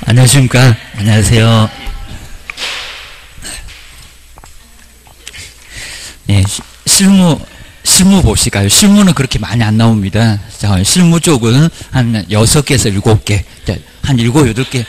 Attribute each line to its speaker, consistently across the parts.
Speaker 1: 안녕하십니까. 안녕하세요. 예, 실무 보실까요? 실무는 그렇게 많이 안 나옵니다. 자, 실무 쪽은 한 6개에서 7개, 한 7, 8개,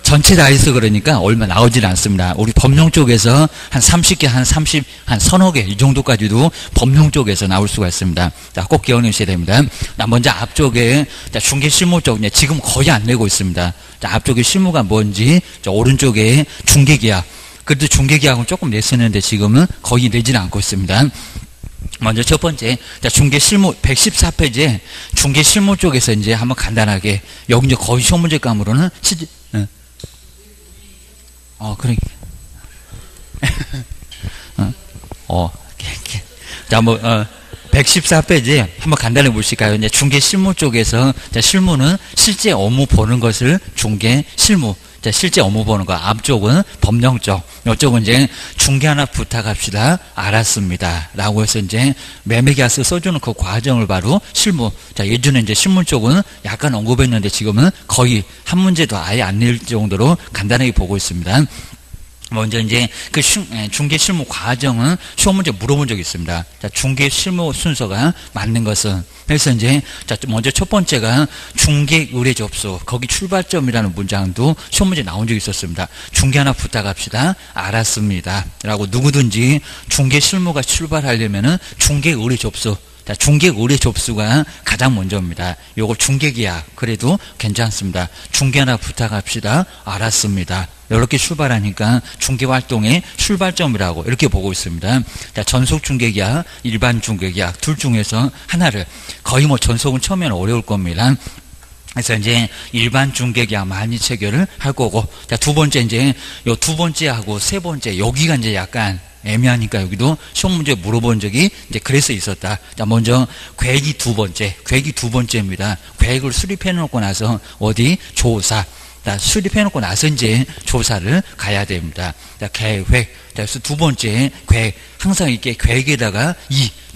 Speaker 1: 전체 다 해서 그러니까 얼마 나오질 않습니다. 우리 법령 쪽에서 한 30개, 한 서너 개, 이 정도까지도 법령 쪽에서 나올 수가 있습니다. 자, 꼭 기억해 주셔야 됩니다. 자, 먼저 앞쪽에, 자, 중개 실무 쪽, 지금 거의 안 내고 있습니다. 자, 앞쪽에 실무가 뭔지, 자, 오른쪽에 중개 계약. 그래도 중개 계약은 조금 냈었는데 지금은 거의 내지는 않고 있습니다. 먼저 첫 번째, 자, 중개 실무 114페이지에 중개 실무 쪽에서 이제 한번 간단하게, 여기 이제 거의 시험 문제감으로는 그래. 자, 114페이지 한번 간단히 보실까요? 이제 중개 실무 쪽에서, 자, 실무는 실제 업무 보는 것을 중개 실무. 자, 실제 업무 보는 거. 앞쪽은 법령 쪽. 이쪽은 이제 중개 하나 부탁합시다. 알았습니다. 라고 해서 이제 매매계약서 써주는 그 과정을 바로 실무. 자, 예전에 이제 신문 쪽은 약간 언급했는데 지금은 거의 한 문제도 아예 안 낼 정도로 간단하게 보고 있습니다. 먼저 이제 그 중개 실무 과정은 시험 문제 물어본 적이 있습니다. 자, 중개 실무 순서가 맞는 것은, 그래서 이제, 자, 먼저 첫 번째가 중개 의뢰 접수, 거기 출발점이라는 문장도 시험 문제 나온 적이 있었습니다. 중개 하나 부탁합시다. 알았습니다. 라고 누구든지 중개 실무가 출발하려면은 중개 의뢰 접수, 자, 중개 의뢰 접수가 가장 먼저입니다. 요거 중개 계약, 그래도 괜찮습니다. 중개 하나 부탁합시다. 알았습니다. 이렇게 출발하니까 중개 활동의 출발점이라고 이렇게 보고 있습니다. 자, 전속 중개 계약, 일반 중개 계약 둘 중에서 하나를, 거의 전속은 처음에는 어려울 겁니다. 그래서 이제 일반 중개 계약 많이 체결을 할 거고, 자, 두 번째 이제 요 두 번째하고 세 번째, 여기가 이제 약간 애매하니까 여기도 시험 문제 물어본 적이 이제 그래서 있었다. 자, 먼저 계획이 두 번째입니다. 계획을 수립해 놓고 나서 어디 조사, 자, 수립해 놓고 나서 이제 조사를 가야 됩니다. 자, 계획. 자, 그래서 두 번째 계획, 항상 이렇게 계획에다가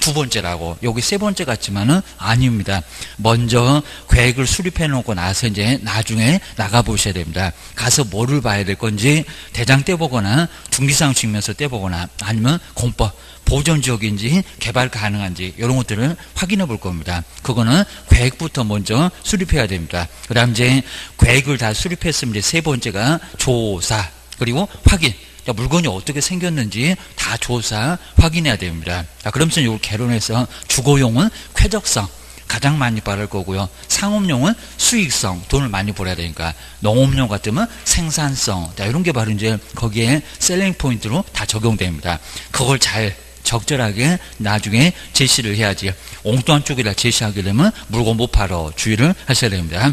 Speaker 1: 두 번째라고, 여기 세 번째 같지만은 아닙니다. 먼저 계획을 수립해 놓고 나서 이제 나중에 나가 보셔야 됩니다. 가서 뭐를 봐야 될 건지, 대장 떼보거나 중기상 측면서 떼보거나, 아니면 공법, 보존 지역인지 개발 가능한지 이런 것들을 확인해 볼 겁니다. 그거는 계획부터 먼저 수립해야 됩니다. 그 다음 이제 계획을 다 수립했으면 이제 세 번째가 조사, 그리고 확인. 물건이 어떻게 생겼는지 다 조사, 확인해야 됩니다. 자, 그러면서 이걸 개론해서 주거용은 쾌적성, 가장 많이 바를 거고요. 상업용은 수익성, 돈을 많이 벌어야 되니까. 농업용 같으면 생산성, 자, 이런 게 바로 이제 거기에 셀링 포인트로 다 적용됩니다. 그걸 잘 적절하게 나중에 제시를 해야지. 엉뚱한 쪽이라 제시하게 되면 물건 못 팔어. 주의를 하셔야 됩니다.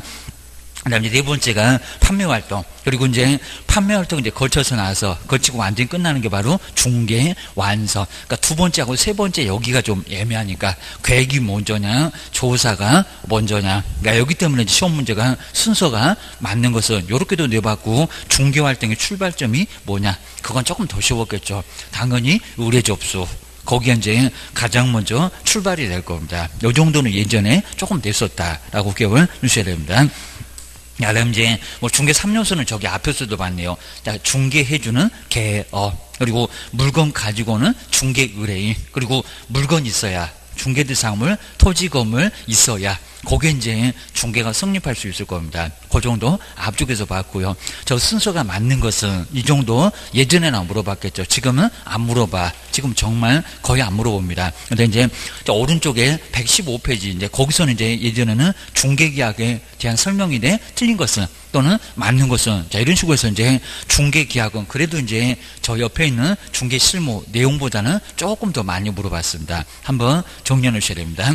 Speaker 1: 그 다음에 네 번째가 판매 활동. 그리고 이제 판매 활동 이제 거쳐서 나와서, 거치고 완전히 끝나는 게 바로 중개 완성. 그러니까 두 번째하고 세 번째 여기가 좀 애매하니까 계획이 먼저냐, 조사가 먼저냐. 그러니까 여기 때문에 시험 문제가 순서가 맞는 것은 요렇게도 내봤고, 중개 활동의 출발점이 뭐냐. 그건 조금 더 쉬웠겠죠. 당연히 의뢰 접수. 거기에 이제 가장 먼저 출발이 될 겁니다. 요 정도는 예전에 조금 냈었다라고 기억을 주셔야 됩니다. 자, 그다음 이제 중개 3요소는 저기 앞에서도 봤네요. 자, 중개해주는 개업, 그리고 물건 가지고는 중개 의뢰인, 그리고 물건 있어야, 중개대 사물, 토지 건물 있어야 거기에 이제 중개가 성립할 수 있을 겁니다. 그 정도 앞쪽에서 봤고요. 저 순서가 맞는 것은 이 정도 예전에는 물어봤겠죠. 지금은 안 물어봐. 지금 정말 거의 안 물어봅니다. 근데 이제 오른쪽에 115페이지, 이제 거기서는 이제 예전에는 중개계약에 대한 설명인데 틀린 것은 또는 맞는 것은, 자, 이런 식으로 해서 이제 중개계약은 그래도 이제 저 옆에 있는 중개 실무 내용보다는 조금 더 많이 물어봤습니다. 한번 정리해 놓으셔야 됩니다.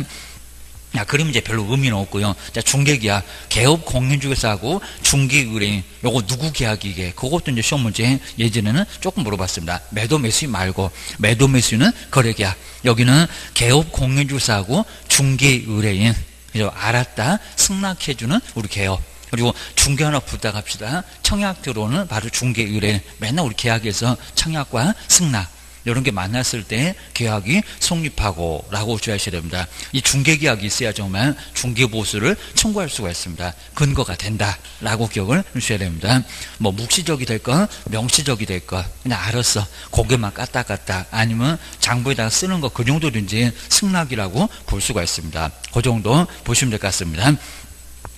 Speaker 1: 야, 그럼 이제 별로 의미는 없고요. 자, 중개계약, 개업 공인중개사하고 중개의뢰인, 요거 누구 계약이게? 그것도 이제 시험 문제 예전에는 조금 물어봤습니다. 매도 매수인 말고, 매도 매수인은 거래계약. 여기는 개업 공인중개사하고 중개의뢰인. 그래서 알았다, 승낙해주는 우리 개업. 그리고 중개 하나 부탁합시다. 청약 들어오는 바로 중개의뢰인. 맨날 우리 계약에서 청약과 승낙. 이런 게 만났을 때 계약이 성립하고 라고 주의하셔야 됩니다. 이 중개계약이 있어야 정말 중개보수를 청구할 수가 있습니다. 근거가 된다 라고 기억을 주셔야 됩니다. 뭐 묵시적이 될까 명시적이 될까 그냥 알았어 고개만 까딱까딱 아니면 장부에다가 쓰는 거 그 정도든지 승낙이라고 볼 수가 있습니다. 그 정도 보시면 될 것 같습니다.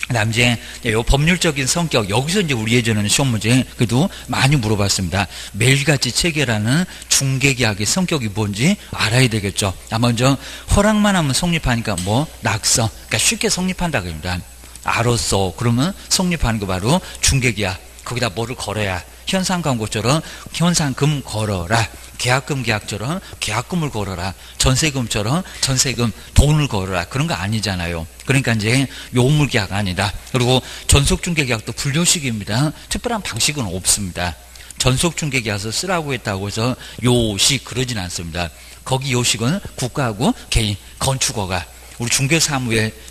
Speaker 1: 그다음 이제 요 법률적인 성격 여기서 이제 우리 예전에는 시험 문제 그래도 많이 물어봤습니다. 매일같이 체결하는 중개계약의 성격이 뭔지 알아야 되겠죠. 먼저 허락만 하면 성립하니까 뭐 낙서 그러니까 쉽게 성립한다 그럽니다. 알았어 그러면 성립하는 거 바로 중개계약. 거기다 뭐를 걸어야 현상광고처럼 현상금 걸어라. 계약금 계약처럼 계약금을 걸어라. 전세금처럼 전세금 돈을 걸어라. 그런 거 아니잖아요. 그러니까 이제 요물계약 아니다. 그리고 전속중개계약도 분류식입니다. 특별한 방식은 없습니다. 전속중개계약서 쓰라고 했다고 해서 요식 그러진 않습니다. 거기 요식은 국가하고 개인 건축허가 우리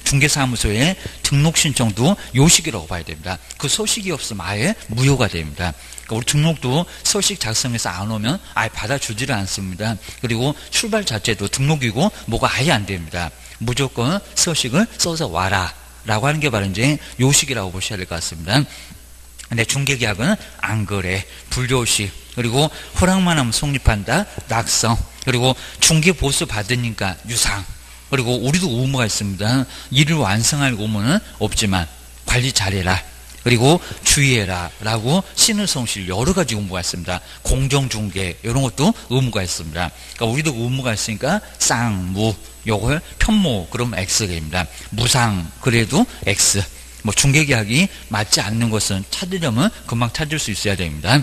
Speaker 1: 중개사무소에 등록 신청도 요식이라고 봐야 됩니다. 그 서식이 없으면 아예 무효가 됩니다. 그러니까 우리 등록도 서식 작성해서 안 오면 아예 받아주지를 않습니다. 그리고 출발 자체도 등록이고 뭐가 아예 안 됩니다. 무조건 서식을 써서 와라 라고 하는 게 바로 이제 요식이라고 보셔야 될 것 같습니다. 근데 중개계약은 안 그래 불요식 그리고 허락만 하면 성립한다 낙성 그리고 중개보수 받으니까 유상 그리고 우리도 의무가 있습니다. 일을 완성할 의무는 없지만 관리 잘해라. 그리고 주의해라 라고 신의성실 여러 가지 의무가 있습니다. 공정중개 이런 것도 의무가 있습니다. 그러니까 우리도 의무가 있으니까 쌍무 요걸 편모 그럼 X입니다. 무상 그래도 X 뭐 중개계약이 맞지 않는 것은 찾으려면 금방 찾을 수 있어야 됩니다.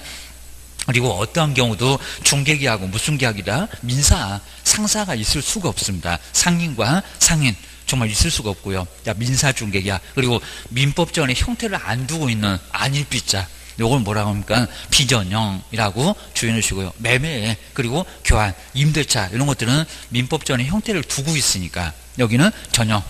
Speaker 1: 그리고 어떠한 경우도 중개계약은 무슨 계약이다? 민사, 상사가 있을 수가 없습니다. 상인과 상인 정말 있을 수가 없고요. 민사중개계약 그리고 민법전의 형태를 안 두고 있는 안일비자 이걸 뭐라고 합니까? 비전형이라고 주의해주시고요. 매매 그리고 교환, 임대차 이런 것들은 민법전의 형태를 두고 있으니까 여기는 전형,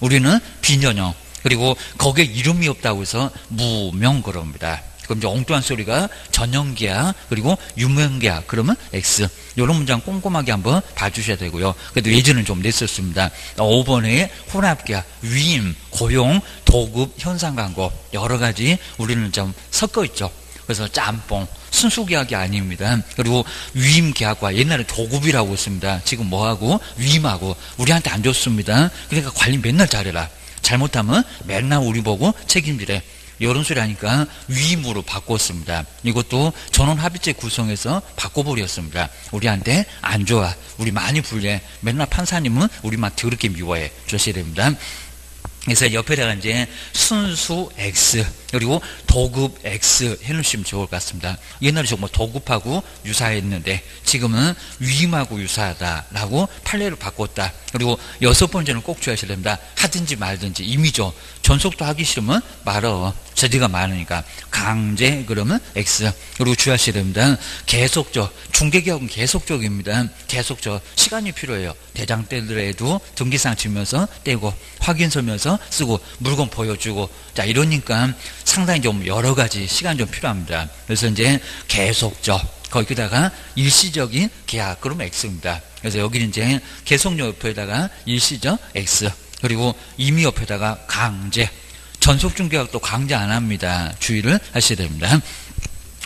Speaker 1: 우리는 비전형 그리고 거기에 이름이 없다고 해서 무명 그럽니다. 그럼 이제 엉뚱한 소리가 전형계약 그리고 유명계약 그러면 X 이런 문장 꼼꼼하게 한번 봐주셔야 되고요. 그래도 예전은 좀 냈었습니다. 5번에 혼합계약, 위임, 고용, 도급, 현상광고 여러 가지 우리는 좀 섞어 있죠. 그래서 짬뽕, 순수계약이 아닙니다. 그리고 위임계약과 옛날에 도급이라고 했습니다. 지금 뭐하고 위임하고 우리한테 안 좋습니다. 그러니까 관리 맨날 잘해라. 잘못하면 맨날 우리 보고 책임지래. 이런 소리 하니까 위임으로 바꿨습니다. 이것도 전원합의체 구성해서 바꿔버렸습니다. 우리한테 안 좋아. 우리 많이 불리해. 맨날 판사님은 우리만 더럽게 미워해. 주셔야 됩니다. 그래서 옆에다가 이제 순수 X 그리고 도급 X 해놓으시면 좋을 것 같습니다. 옛날에 정말 도급하고 유사했는데 지금은 위임하고 유사하다라고 판례를 바꿨다. 그리고 6번째는 꼭 주의하셔야 됩니다. 하든지 말든지 임의죠. 전속도 하기 싫으면 말어. 제재가 많으니까 강제 그러면 X 그리고 주의하셔야 됩니다. 계속적 중개계약은 계속적입니다. 계속적 시간이 필요해요. 대장 떼더라도 등기상 치면서 떼고 확인서면서 쓰고 물건 보여주고 자 이러니까 상당히 좀 여러 가지 시간이 좀 필요합니다. 그래서 이제 계속적 거기다가 일시적인 계약 그러면 X입니다. 그래서 여기는 이제 계속력 옆에다가 일시적 X 그리고 임의 옆에다가 강제 전속중개약도 강제 안 합니다. 주의를 하셔야 됩니다.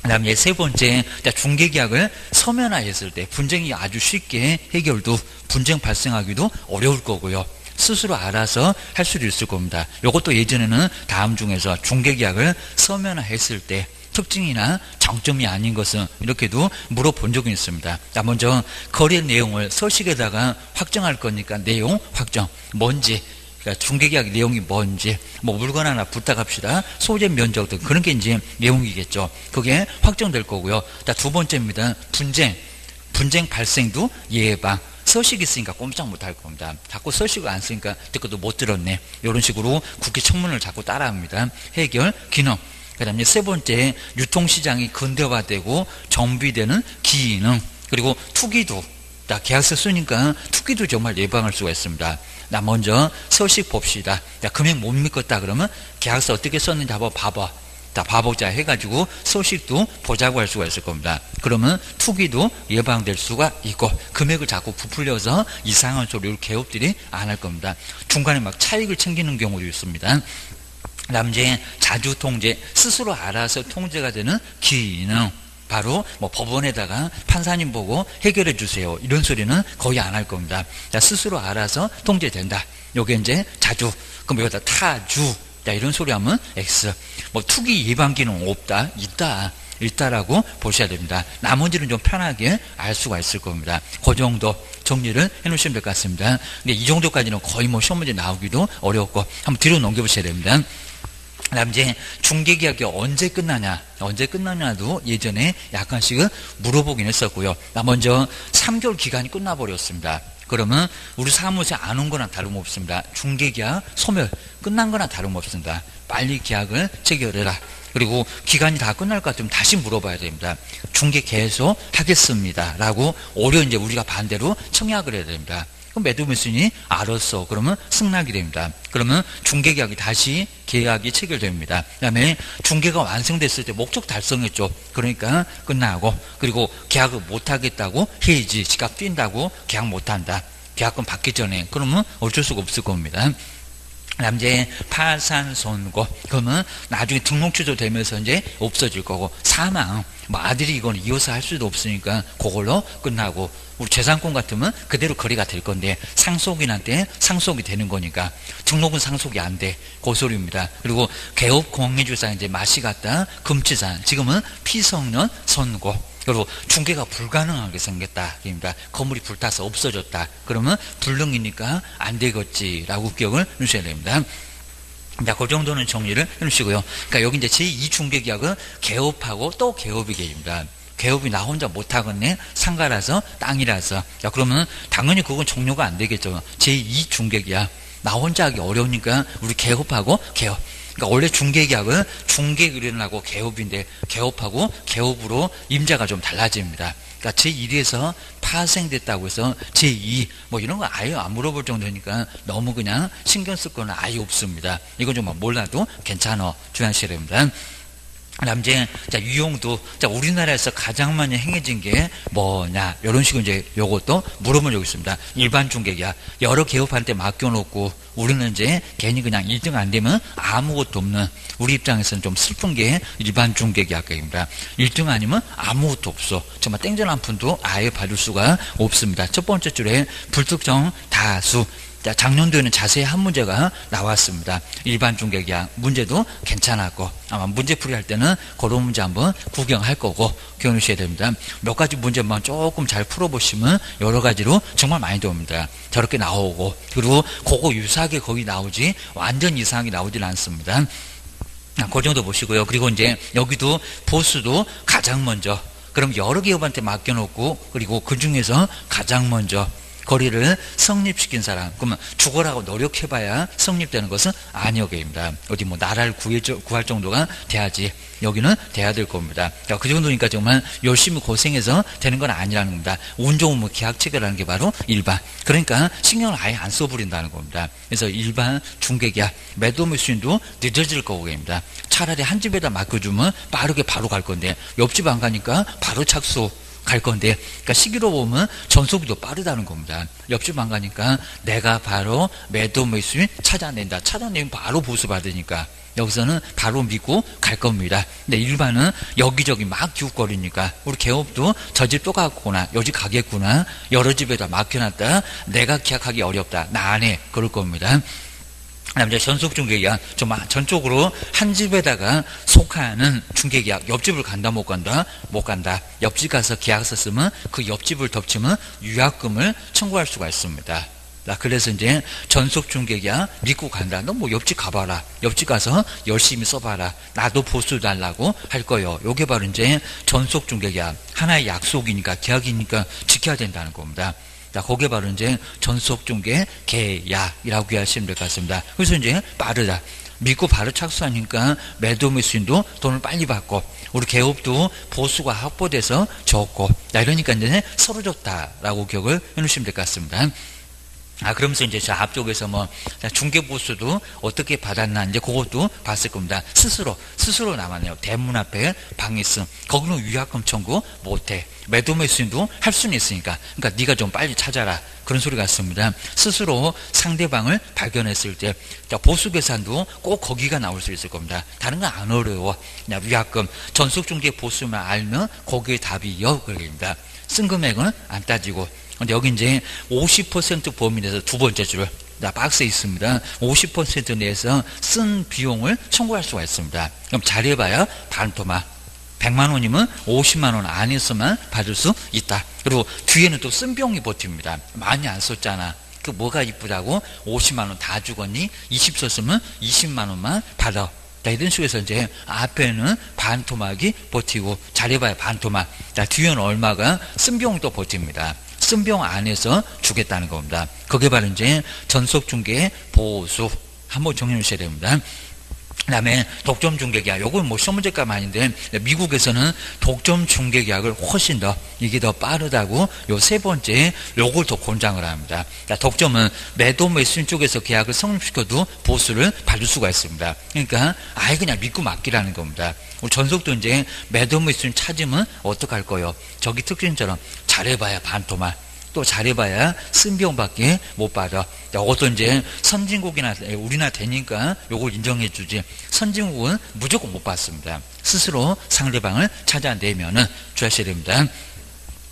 Speaker 1: 그 다음에 세 번째, 중개계약을 서면화했을 때 분쟁이 아주 쉽게 해결도 분쟁 발생하기도 어려울 거고요. 스스로 알아서 할 수도 있을 겁니다. 이것도 예전에는 다음 중에서 중개계약을 서면화했을 때 특징이나 장점이 아닌 것은 이렇게도 물어본 적이 있습니다. 자, 먼저 거래 내용을 서식에다가 확정할 거니까 내용 확정, 뭔지 그러니까 중개계약 내용이 뭔지 뭐 물건 하나 부탁합시다. 소재 면적 등 그런 게 이제 내용이겠죠. 그게 확정될 거고요. 자, 두 번째입니다. 분쟁 발생도 예방. 서식이 있으니까 꼼짝 못할 겁니다. 자꾸 서식을 안 쓰니까 듣고도 못 들었네. 이런 식으로 국회 청문을 자꾸 따라합니다. 해결, 기능. 그 다음에 세 번째, 유통시장이 근대화되고 정비되는 기능. 그리고 투기도. 자, 계약서 쓰니까 투기도 정말 예방할 수가 있습니다. 나 먼저 서식 봅시다. 야, 금액 못 믿겠다 그러면 계약서 어떻게 썼는지 한번 봐봐. 자, 바보자 해가지고 소식도 보자고 할 수가 있을 겁니다. 그러면 투기도 예방될 수가 있고 금액을 자꾸 부풀려서 이상한 소리를 개업들이 안 할 겁니다. 중간에 막 차익을 챙기는 경우도 있습니다. 남자의 자주 통제, 스스로 알아서 통제가 되는 기능, 바로 뭐 법원에다가 판사님 보고 해결해 주세요 이런 소리는 거의 안 할 겁니다. 자, 스스로 알아서 통제된다. 요게 이제 자주. 그럼 여기다 타주. 자, 이런 소리 하면 X. 뭐 투기 예방 기능 없다, 있다라고 보셔야 됩니다. 나머지는 좀 편하게 알 수가 있을 겁니다. 그 정도 정리를 해놓으시면 될 것 같습니다. 근데 이 정도까지는 거의 뭐 시험 문제 나오기도 어렵고 한번 뒤로 넘겨보셔야 됩니다. 그다음 이제 중개계약이 언제 끝나냐도 예전에 약간씩 물어보긴 했었고요. 나 먼저 3개월 기간이 끝나버렸습니다. 그러면 우리 사무소에 안 온 거나 다름없습니다. 중개계약 소멸 끝난 거나 다름없습니다. 빨리 계약을 체결해라. 그리고 기간이 다 끝날 것 같으면 다시 물어봐야 됩니다. 중개 계속 하겠습니다 라고 오히려 이제 우리가 반대로 청약을 해야 됩니다. 그럼 매도매수인이 알았어. 그러면 승낙이 됩니다. 그러면 중개계약이 다시 계약이 체결됩니다. 그 다음에 중개가 완성됐을 때 목적 달성했죠. 그러니까 끝나고, 그리고 계약을 못하겠다고 해야지. 지갑 뛴다고 계약 못한다. 계약금 받기 전에. 그러면 어쩔 수가 없을 겁니다. 남자의 파산 선고, 그러면 나중에 등록 취소되면서 이제 없어질 거고, 사망, 뭐 아들이 이건 이어서 할 수도 없으니까 그걸로 끝나고, 우리 재산권 같으면 그대로 거래가 될 건데 상속인한테 상속이 되는 거니까 등록은 상속이 안 돼. 그 소리입니다. 그리고 개업 공인주사 이제 맛이 갔다 금치산, 지금은 피성년 선고. 그리고 중개가 불가능하게 생겼다. 입니다. 건물이 불타서 없어졌다. 그러면 불능이니까 안 되겠지라고 기억을 해주셔야 됩니다. 자, 그 정도는 정리를 해주시고요. 그러니까 여기 이제 제2중개계약은 개업하고 또 개업이 계입니다. 개업이 나 혼자 못하겠네. 상가라서 땅이라서. 자, 그러면 당연히 그건 종료가 안 되겠죠. 제2중개계약. 나 혼자 하기 어려우니까 우리 개업하고 개업. 그러니까 원래 중개계약은 중개의뢰인하고 개업인데 개업하고 개업으로 임자가 좀 달라집니다. 그러니까 제1에서 파생됐다고 해서 제2 뭐 이런 거 아예 안 물어볼 정도니까 너무 그냥 신경 쓸 거는 아예 없습니다. 이건 좀 몰라도 괜찮아. 주의하셔야 됩니다. 남자, 자, 유용도, 자, 우리나라에서 가장 많이 행해진 게 뭐냐, 이런 식으로 이제 요것도 물어본 적이 있습니다. 일반 중개계약, 여러 개업한테 맡겨놓고, 우리는 이제 괜히 그냥 1등 안 되면 아무것도 없는, 우리 입장에서는 좀 슬픈 게 일반 중개계약입니다. 1등 아니면 아무것도 없어. 정말 땡전 한 푼도 아예 받을 수가 없습니다. 첫 번째 줄에 불특정 다수. 자, 작년도에는 자세히 한 문제가 나왔습니다. 일반 중개계약 문제도 괜찮았고, 아마 문제풀이 할 때는 그런 문제 한번 구경할 거고 기억하셔야 됩니다. 몇 가지 문제만 조금 잘 풀어보시면 여러 가지로 정말 많이 도움입니다. 저렇게 나오고, 그리고 그거 유사하게 거기 나오지 완전 이상하게 나오질 않습니다. 그 정도 보시고요. 그리고 이제 여기도 보수도 가장 먼저, 그럼 여러 기업한테 맡겨놓고, 그리고 그 중에서 가장 먼저 거리를 성립시킨 사람, 그러면 죽어라고 노력해봐야 성립되는 것은 아니오게입니다. 어디 뭐 나라를 구할 정도가 돼야지. 여기는 돼야 될 겁니다. 그 정도니까 정말 열심히 고생해서 되는 건 아니라는 겁니다. 운 좋은 뭐 계약 체결하는 게 바로 일반. 그러니까 신경을 아예 안 써버린다는 겁니다. 그래서 일반 중개계약, 매도매수인도 늦어질 거고입니다. 차라리 한 집에다 맡겨주면 빠르게 바로 갈 건데 옆집 안 가니까 바로 착수 갈 건데, 그러니까 시기로 보면 전속이 더 빠르다는 겁니다. 옆집 안 가니까 내가 바로 매도 매수인 찾아낸다. 찾아내면 바로 보수 받으니까 여기서는 바로 믿고 갈 겁니다. 근데 일반은 여기저기 막 기웃거리니까 우리 개업도 저 집 또 가겠구나, 요 집 가겠구나, 여러 집에다 맡겨놨다, 내가 계약하기 어렵다, 나 안 해, 그럴 겁니다. 남자 전속중개계약, 좀 전적으로 한 집에다가 속하는 중개계약, 옆집을 간다 못 간다? 못 간다. 옆집 가서 계약서 쓰면 그 옆집을 덮치면 유약금을 청구할 수가 있습니다. 그래서 이제 전속중개계약 믿고 간다. 너 뭐 옆집 가봐라. 옆집 가서 열심히 써봐라. 나도 보수 달라고 할 거요. 요게 바로 이제 전속중개계약. 하나의 약속이니까, 계약이니까 지켜야 된다는 겁니다. 자, 그게 바로 이제 전속중개 계약이라고 이해하시면 될 것 같습니다. 그래서 이제 빠르다. 믿고 바로 착수하니까 매도매수인도 돈을 빨리 받고, 우리 개업도 보수가 확보돼서 적고, 이러니까 이제 서로 좋다라고 기억을 해놓으시면 될 것 같습니다. 그러면서 이제 저 앞쪽에서 뭐, 중개보수도 어떻게 받았나, 이제 그것도 봤을 겁니다. 스스로 남았네요. 대문 앞에 방이 있음. 거기는 위약금 청구 못해. 매도 매수인도 할 수는 있으니까. 그러니까 네가 좀 빨리 찾아라. 그런 소리 같습니다. 스스로 상대방을 발견했을 때, 보수 계산도 꼭 거기가 나올 수 있을 겁니다. 다른 건 안 어려워. 그냥 위약금, 전속중개 보수만 알면 거기에 답이요. 그럽니다. 쓴 금액은 안 따지고. 근데 여기 이제 50% 범위 내에서 두 번째 줄을 박스에 있습니다. 50% 내에서 쓴 비용을 청구할 수가 있습니다. 그럼 잘해봐야 반토막. 100만 원이면 50만 원 안에서만 받을 수 있다. 그리고 뒤에는 또 쓴 비용이 버팁니다. 많이 안 썼잖아. 그 뭐가 이쁘다고 50만 원 다 죽었니? 20 썼으면 20만 원만 받아. 이런 식으로 이제 앞에는 반토막이 버티고 잘해봐야 반토막. 뒤에는 얼마가 쓴 비용이 또 버팁니다. 쓴 비용 안에서 주겠다는 겁니다. 그게 바로 이제 전속중개 보수. 한번 정리해 주셔야 됩니다. 그 다음에 독점 중개계약. 요건 뭐 시험 문제값 아닌데, 미국에서는 독점 중개계약을 훨씬 더, 이게 더 빠르다고 요 세 번째, 요걸 더 권장을 합니다. 그러니까 독점은 매도 매수인 쪽에서 계약을 성립시켜도 보수를 받을 수가 있습니다. 그러니까 아예 그냥 믿고 맡기라는 겁니다. 우리 전속도 이제 매도 매수인 찾으면 어떡할 거요? 저기 특징처럼 잘해봐야 반토막. 또 잘해봐야 쓴 비용밖에 못 받아. 이것도 이제 선진국이나 우리나 되니까 요걸 인정해주지. 선진국은 무조건 못 받습니다. 스스로 상대방을 찾아내면은 주하셔야 됩니다.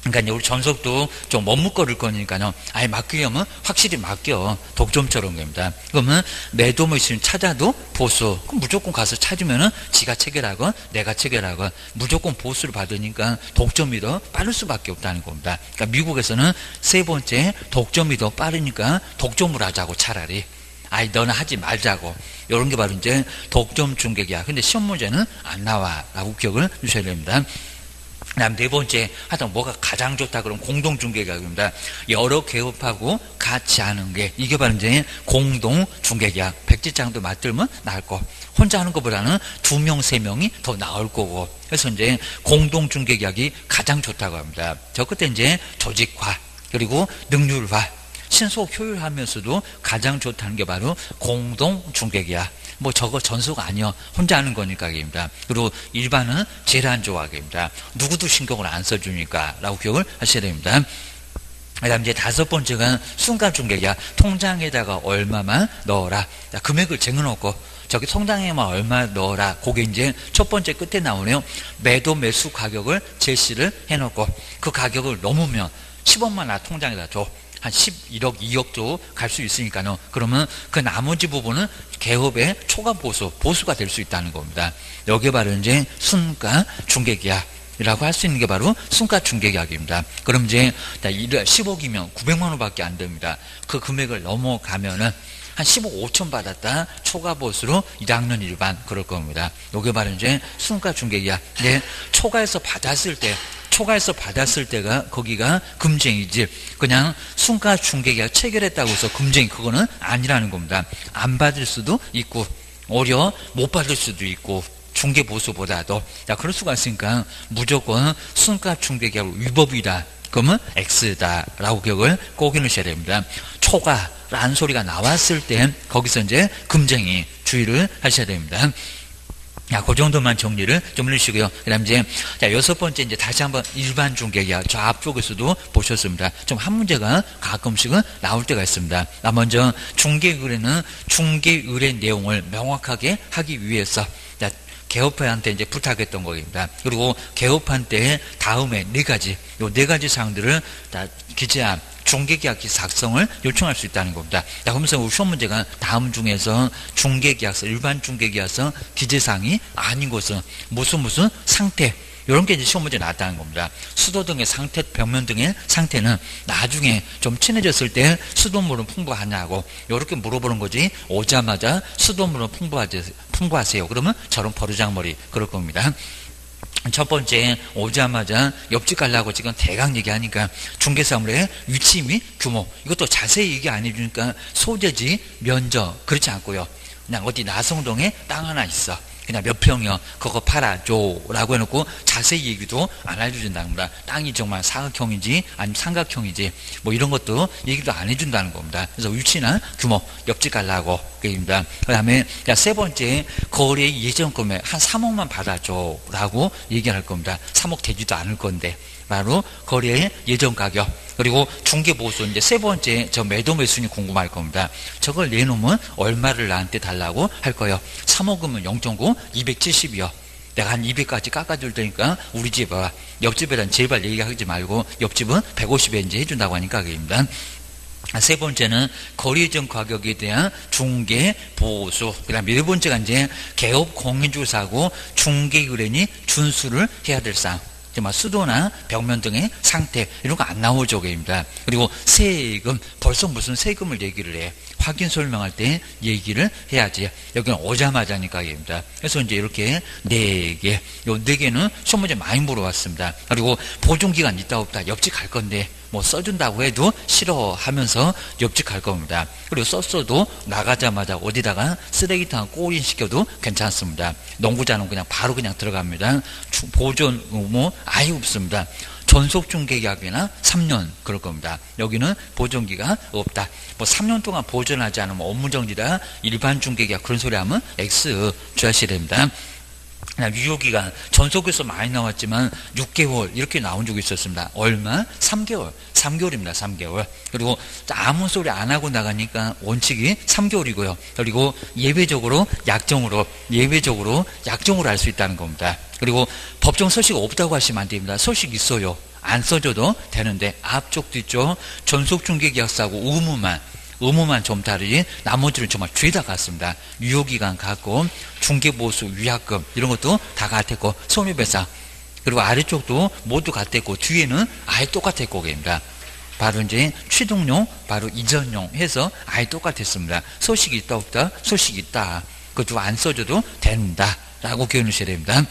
Speaker 1: 그러니까 이제 우리 전속도 좀 머뭇거릴 거니까요. 아예 맡기려면 확실히 맡겨. 독점처럼 겁니다. 그러면 매도 매수인 찾아도 보수. 그럼 무조건 가서 찾으면은 지가 체결하건 내가 체결하건 무조건 보수를 받으니까 독점이 더 빠를 수밖에 없다는 겁니다. 그러니까 미국에서는 세 번째 독점이 더 빠르니까 독점을 하자고 차라리. 아이 너는 하지 말자고. 이런 게 바로 이제 독점 중개계약. 근데 시험 문제는 안 나와라고 기억을 주셔야 됩니다. 그다음 네 번째 하여튼 뭐가 가장 좋다 그러면 공동중개계약입니다. 여러 개업하고 같이 하는 게 이게 바로 이제 공동중개계약. 백지장도 맞들면 나을 거. 혼자 하는 것보다는 2명, 3명이 더 나을 거고. 그래서 이제 공동중개계약이 가장 좋다고 합니다. 저 끝에 이제 조직화 그리고 능률화. 신속 효율하면서도 가장 좋다는 게 바로 공동중개계약. 뭐 저거 전속 아니요. 혼자 하는 거니까 입니다. 그리고 일반은 제일 안 좋아하게입니다. 누구도 신경을 안 써주니까 라고 기억을 하셔야 됩니다. 그 다음 이제 다섯 번째가 순간중개계약. 통장에다가 얼마만 넣어라. 금액을 정해놓고 저기 통장에만 얼마 넣어라. 그게 이제 첫 번째 끝에 나오네요. 매도 매수 가격을 제시를 해놓고 그 가격을 넘으면 10원만 나 통장에다 줘. 한 11억, 2억도 갈 수 있으니까요. 그러면 그 나머지 부분은 개업의 초과 보수가 될 수 있다는 겁니다. 여기에 바로 이제 순가 중개계약이라고 할 수 있는 게 바로 순가 중개계약입니다. 그럼 이제 10억이면 900만 원밖에 안 됩니다. 그 금액을 넘어가면은 한 15억 5천 받았다. 초과 보수로 1학년 일반 그럴 겁니다. 여기 바로 이제 순가 중개계약. 네, 초과해서 받았을 때가 거기가 금쟁이지. 그냥 순가 중개계약 체결했다고 해서 금쟁이 그거는 아니라는 겁니다. 안 받을 수도 있고 오히려 못 받을 수도 있고 중개보수보다도 그럴 수가 있으니까 무조건 순가 중개계약 위법이다. 그러면 X다라고 기억을 꼭 해놓으셔야 됩니다. 초과라는 소리가 나왔을 때 거기서 이제 금쟁이 주의를 하셔야 됩니다. 그 정도만 정리를 좀 해주시고요. 그 다음 이제, 여섯 번째 이제 다시 한번 일반 중개계약. 저 앞쪽에서도 보셨습니다. 좀 한 문제가 가끔씩은 나올 때가 있습니다. 먼저 중개의뢰는 중개의뢰 내용을 명확하게 하기 위해서 개업한테 이제 부탁했던 겁니다. 그리고 개업한 때 다음에 요 네 가지 사항들을 다 기재한 중개계약서 작성을 요청할 수 있다는 겁니다. 그러면서 우리 시험 문제가 다음 중에서 중개계약서, 일반 중개계약서 기재사항이 아닌 것은 무슨 상태, 이런 게 이제 시험 문제 나왔다는 겁니다. 수도 등의 상태, 벽면 등의 상태는 나중에 좀 친해졌을 때 수돗물은 풍부하냐고 이렇게 물어보는 거지. 오자마자 수돗물은 풍부하세요. 그러면 저런 버르장머리 그럴 겁니다. 첫 번째, 오자마자 옆집 가려고 지금 대강 얘기하니까 중개사물의 위치 및 규모, 이것도 자세히 얘기 안 해주니까 소재지, 면적, 그렇지 않고요. 그냥 어디 나성동에 땅 하나 있어. 그냥 몇 평이요. 그거 팔아줘. 라고 해놓고 자세히 얘기도 안 알려준다는 겁니다. 땅이 정말 사각형인지 아니면 삼각형인지 뭐 이런 것도 얘기도 안 해준다는 겁니다. 그래서 위치나 규모, 옆집 가려고. 그입니다. 그 다음에 세 번째, 거래의 예정금액 한 3억만 받아줘. 라고 얘기할 겁니다. 3억 되지도 않을 건데. 바로 거래의 예정 가격. 그리고 중개보수, 이제 세 번째, 저 매도 매수인이 궁금할 겁니다. 저걸 내놓으면 얼마를 나한테 달라고 할 거예요. 3억이면 0.9, 270이요. 내가 한 200까지 깎아줄 테니까 우리 집 와. 옆집에는 제발 얘기하지 말고 옆집은 150에 이제 해준다고 하니까 그입니다. 세 번째는 거래 예정 가격에 대한 중개 보수. 그다음에 네 번째가 이제 개업 공인주사고 중개 의뢰인이 준수를 해야 될 사항. 정말 수도나 벽면 등의 상태 이런 거 안 나오죠, 입니다. 그리고 세금, 벌써 무슨 세금을 얘기를 해. 확인 설명할 때 얘기를 해야지. 여기는 오자마자니까 입니다. 그래서 이제 이렇게 4개, 요 4개는 시험 문제 많이 물어봤습니다. 그리고 보존기간 있다 없다 옆집 갈 건데 뭐 써준다고 해도 싫어하면서 옆집 갈 겁니다. 그리고 썼어도 나가자마자 어디다가 쓰레기통 꼬린 시켜도 괜찮습니다. 농구장은 그냥 바로 그냥 들어갑니다. 보존 뭐 아예 없습니다. 전속중개계약이나 3년 그럴 겁니다. 여기는 보존기가 없다. 뭐 3년 동안 보존하지 않으면 업무정지다. 일반 중개계약 그런 소리 하면 X 주하셔야 됩니다. 유효기간 전속에서 많이 나왔지만 6개월 이렇게 나온 적이 있었습니다. 얼마? 3개월. 3개월입니다. 3개월. 그리고 아무 소리 안 하고 나가니까 원칙이 3개월이고요. 그리고 예외적으로 약정으로 할 수 있다는 겁니다. 그리고 법정 서식 없다고 하시면 안 됩니다. 서식 있어요. 안 써줘도 되는데 앞쪽 뒤쪽 전속중개계약서하고 의무만 좀 다르지 나머지는 정말 죄다 같습니다. 유효기간 같고 중개보수, 위약금 이런 것도 다 같았고 손해배상 그리고 아래쪽도 모두 같았고 뒤에는 아예 똑같았고 입니다. 바로 이제 취득용, 바로 이전용 해서 아예 똑같았습니다. 소식이 있다 없다? 소식이 있다. 그것도 안 써줘도 된다. 라고 기억하셔야 됩니다.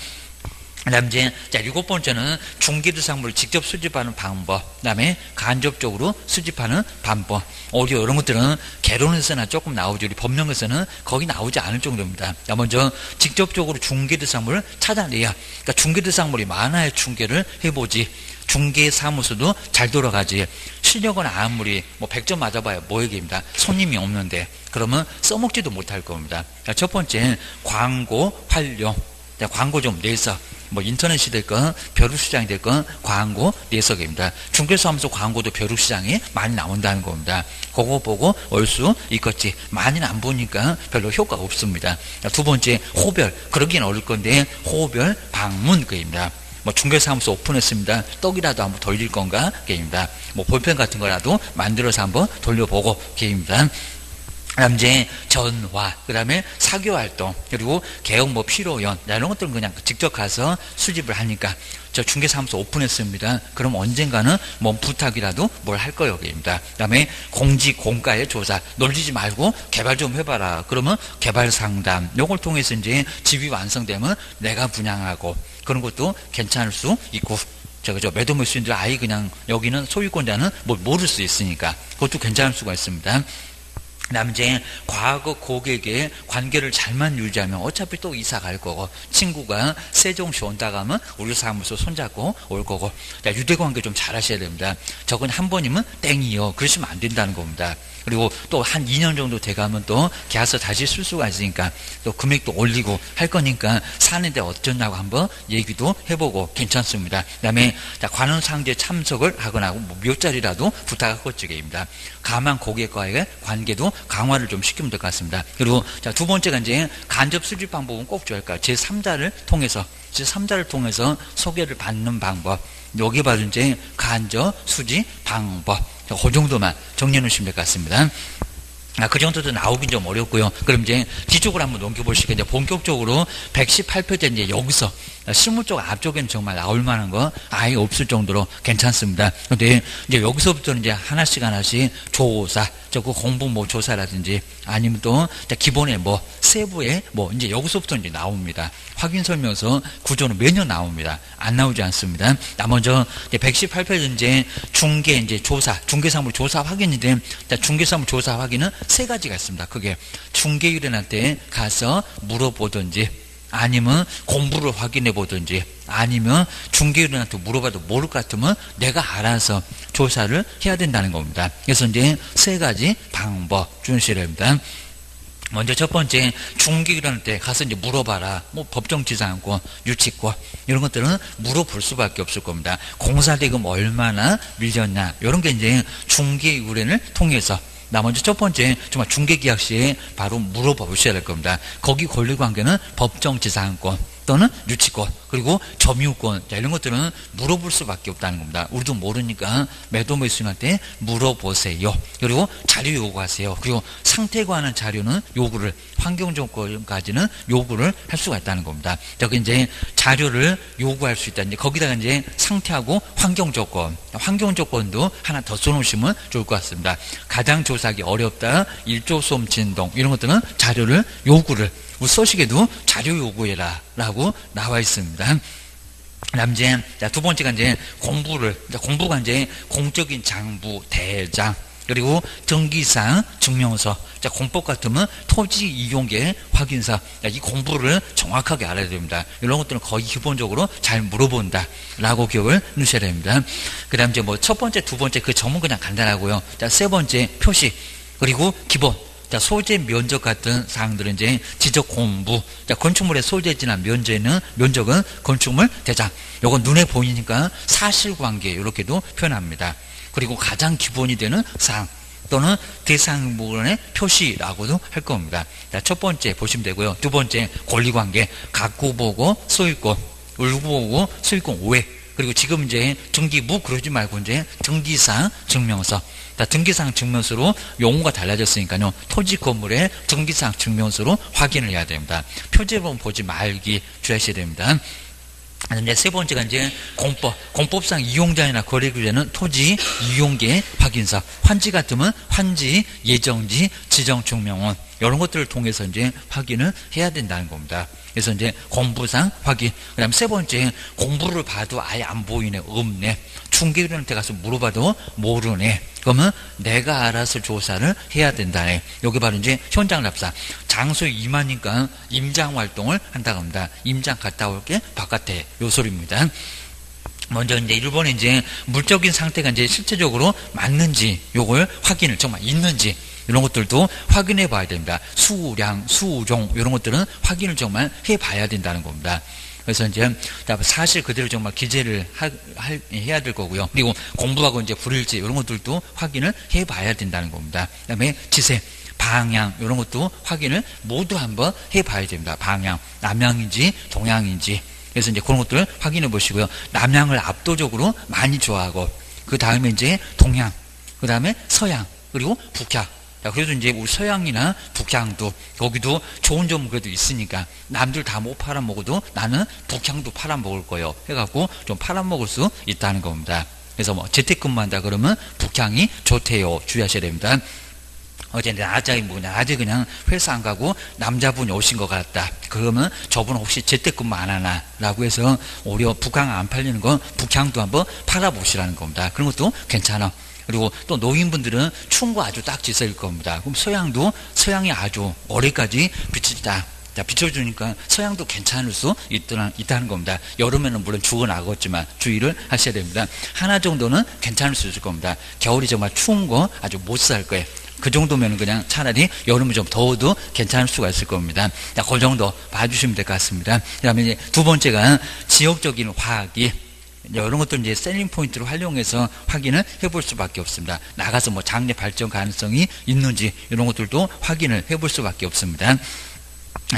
Speaker 1: 그 다음 이제, 자, 7번째는 중개대상물을 직접 수집하는 방법. 그 다음에 간접적으로 수집하는 방법. 오히려 이런 것들은 개론에서나 조금 나오죠. 우리 법령에서는 거기 나오지 않을 정도입니다. 자, 먼저 직접적으로 중개대상물을 찾아내야. 그러니까 중개대상물이 많아야 중개를 해보지. 중개사무소도 잘 돌아가지. 실력은 아무리 뭐 100점 맞아봐야 뭐 얘기입니다. 손님이 없는데. 그러면 써먹지도 못할 겁니다. 자, 첫 번째, 광고 활용. 자, 광고 좀 내서. 뭐 인터넷이 됐건 벼룩시장이 됐건 광고 내석입니다. 중개사무소 광고도 벼룩시장에 많이 나온다는 겁니다. 그거 보고 올 수 있겠지. 많이는 안 보니까 별로 효과가 없습니다. 두 번째 호별. 그러기는 어려울 건데 호별 방문 그입니다. 뭐 중개사무소 오픈했습니다. 떡이라도 한번 돌릴 건가 게임입니다. 뭐 볼펜 같은 거라도 만들어서 한번 돌려보고 게임입니다. 그다음 이제 전화, 그다음에 사교활동, 그리고 개업 뭐 필요연 이런 것들은 그냥 직접 가서 수집을 하니까 저 중개사무소 오픈했습니다. 그럼 언젠가는 뭐 부탁이라도 뭘 할 거여입니다. 그다음에 공직 공가의 조사, 놀리지 말고 개발 좀 해봐라. 그러면 개발 상담, 요걸 통해서 이제 집이 완성되면 내가 분양하고 그런 것도 괜찮을 수 있고. 저 매도 매수인들 아예 그냥 여기는 소유권자는 뭘 모를 수 있으니까 그것도 괜찮을 수가 있습니다. 그다음 이제 과거 고객의 관계를 잘만 유지하면 어차피 또 이사 갈 거고 친구가 세종시 온다 가면 우리 사무소 손잡고 올 거고 자, 유대관계 좀 잘 하셔야 됩니다. 저건 한 번이면 땡이요. 그러시면 안 된다는 겁니다. 그리고 또 한 2년 정도 돼가면 또 계약서 다시 쓸 수가 있으니까 또 금액도 올리고 할 거니까 사는데 어쩌냐고 한번 얘기도 해보고 괜찮습니다. 그 다음에 관원상제 참석을 하거나 뭐 몇 자리라도 부탁할 것쯤입니다. 가만 고객과의 관계도 강화를 좀 시키면 될 것 같습니다. 그리고 자, 두 번째가 이제 간접 수집 방법은 꼭 좋을까요? 제3자를 통해서 소개를 받는 방법. 여기 바로 이제 간접 수집 방법. 그 정도만 정리해 놓으시면 될 것 같습니다. 그 정도도 나오긴 좀 어렵고요. 그럼 이제 뒤쪽으로 한번 넘겨보시니까 이제 본격적으로 118페이지 이제 여기서 실무 쪽 앞쪽에는 정말 나올 만한 거 아예 없을 정도로 괜찮습니다. 근데 이제 여기서부터는 이제 하나씩 조사, 그 공부 뭐 조사라든지 아니면 또 기본의 뭐 세부의 뭐 이제 여기서부터 이제 나옵니다. 확인 설명서 구조는 매년 나옵니다. 안 나오지 않습니다. 먼저 118페이지 이제 중개 이제 조사, 중개사물 조사 확인인데 중개사물 조사 확인은 세 가지가 있습니다. 그게 중개위원한테 가서 물어보든지 아니면 공부를 확인해 보든지, 아니면 중개인한테 물어봐도 모를 것 같으면 내가 알아서 조사를 해야 된다는 겁니다. 그래서 이제 세 가지 방법 준수해야 됩니다. 먼저 첫 번째, 중개인한테 가서 이제 물어봐라. 뭐 법정지상권, 유치권 이런 것들은 물어볼 수밖에 없을 겁니다. 공사대금 얼마나 밀렸냐, 이런 게 이제 중개의뢰를 통해서. 나 먼저 첫 번째, 정말 중개계약 시에 바로 물어봐 보셔야 될 겁니다. 거기 권리관계는 법정지상권 또는 유치권, 그리고 점유권, 이런 것들은 물어볼 수밖에 없다는 겁니다. 우리도 모르니까 매도매수인한테 물어보세요. 그리고 자료 요구하세요. 그리고 상태에 관한 자료는 요구를, 환경조건까지는 요구를 할 수가 있다는 겁니다. 여기 이제 자료를 요구할 수 있다. 이제 거기다가 이제 상태하고 환경조건, 환경조건도 하나 더 써놓으시면 좋을 것 같습니다. 가장 조사하기 어렵다, 일조소음 진동, 이런 것들은 자료를 요구를, 우리 서식에도 자료 요구해라 라고 나와 있습니다. 그다음 이제 두 번째가 이제 공부가 이제 공적인 장부, 대장, 그리고 등기상 증명서, 공법 같으면 토지 이용계 확인서, 이 공부를 정확하게 알아야 됩니다. 이런 것들은 거의 기본적으로 잘 물어본다 라고 기억을 넣으셔야 됩니다. 그 다음 이제 뭐 첫 번째, 두 번째 그 점은 그냥 간단하고요. 세 번째 표시, 그리고 기본, 소재 면적 같은 사항들은 이제 지적 공부, 건축물의 소재지나 면적은 건축물 대장, 요건 눈에 보이니까 사실관계 이렇게도 표현합니다. 그리고 가장 기본이 되는 사항 또는 대상 부분의 표시라고도 할 겁니다. 첫 번째 보시면 되고요. 두 번째 권리관계, 각구보고 소유권, 울구보고 소유권 오해, 그리고 지금 이제 등기부 그러지 말고 이제 등기상 증명서. 등기상 증명서로 용어가 달라졌으니까요. 토지 건물의 등기상 증명서로 확인을 해야 됩니다. 표제본 보지 말기 주의하셔야 됩니다. 이제 세 번째가 이제 공법상 이용자나 거래규제는 토지 이용계 확인서, 환지 같으면 환지, 예정지, 지정증명원, 이런 것들을 통해서 이제 확인을 해야 된다는 겁니다. 그래서 이제 공부상 확인. 그 다음 세 번째, 공부를 봐도 아예 안 보이네, 없네. 중개인한테 가서 물어봐도 모르네. 그러면 내가 알아서 조사를 해야 된다네. 여기 바로 이제 현장 답사. 장소에 임하니까 임장 활동을 한다고 합니다. 임장 갔다 올게 바깥에, 요 소리입니다. 먼저 이제 일본의 이제 물적인 상태가 이제 실제적으로 맞는지, 요걸 확인을 정말 있는지, 이런 것들도 확인해 봐야 됩니다. 수량, 수종, 이런 것들은 확인을 정말 해 봐야 된다는 겁니다. 그래서 이제 사실 그대로 정말 기재를 해야 될 거고요. 그리고 공부하고 이제 불일치, 이런 것들도 확인을 해 봐야 된다는 겁니다. 그 다음에 지세, 방향, 이런 것도 확인을 모두 한번 해 봐야 됩니다. 방향, 남향인지 동향인지. 그래서 이제 그런 것들을 확인해 보시고요. 남향을 압도적으로 많이 좋아하고, 그 다음에 이제 동향, 그 다음에 서향, 그리고 북향. 그래서 이제 우리 서양이나 북향도 거기도 좋은 점은 그래도 있으니까, 남들 다 못 팔아먹어도 나는 북향도 팔아먹을 거예요 해갖고 좀 팔아먹을 수 있다는 겁니다. 그래서 뭐 재택근무한다 그러면 북향이 좋대요. 주의하셔야 됩니다. 어제 낮에 그냥 회사 안 가고 남자분이 오신 것 같다. 그러면 저분 혹시 재택근무 안 하나? 라고 해서 오히려 북향 안 팔리는 건 북향도 한번 팔아보시라는 겁니다. 그런 것도 괜찮아. 그리고 또 노인분들은 추운 거 아주 딱 지서일 겁니다. 그럼 서양이 아주 올해까지 비춰주니까 서양도 괜찮을 수 있다는 겁니다. 여름에는 물론 죽어나겠지만 주의를 하셔야 됩니다. 하나 정도는 괜찮을 수 있을 겁니다. 겨울이 정말 추운 거 아주 못 살 거예요. 그 정도면 그냥 차라리 여름이 좀 더워도 괜찮을 수가 있을 겁니다. 그 정도 봐주시면 될 것 같습니다. 그 다음에 이제 두 번째가 지역적인 화학이, 이런 것들 이제 셀링 포인트로 활용해서 확인을 해볼 수밖에 없습니다. 나가서 뭐 장래 발전 가능성이 있는지, 이런 것들도 확인을 해볼 수밖에 없습니다.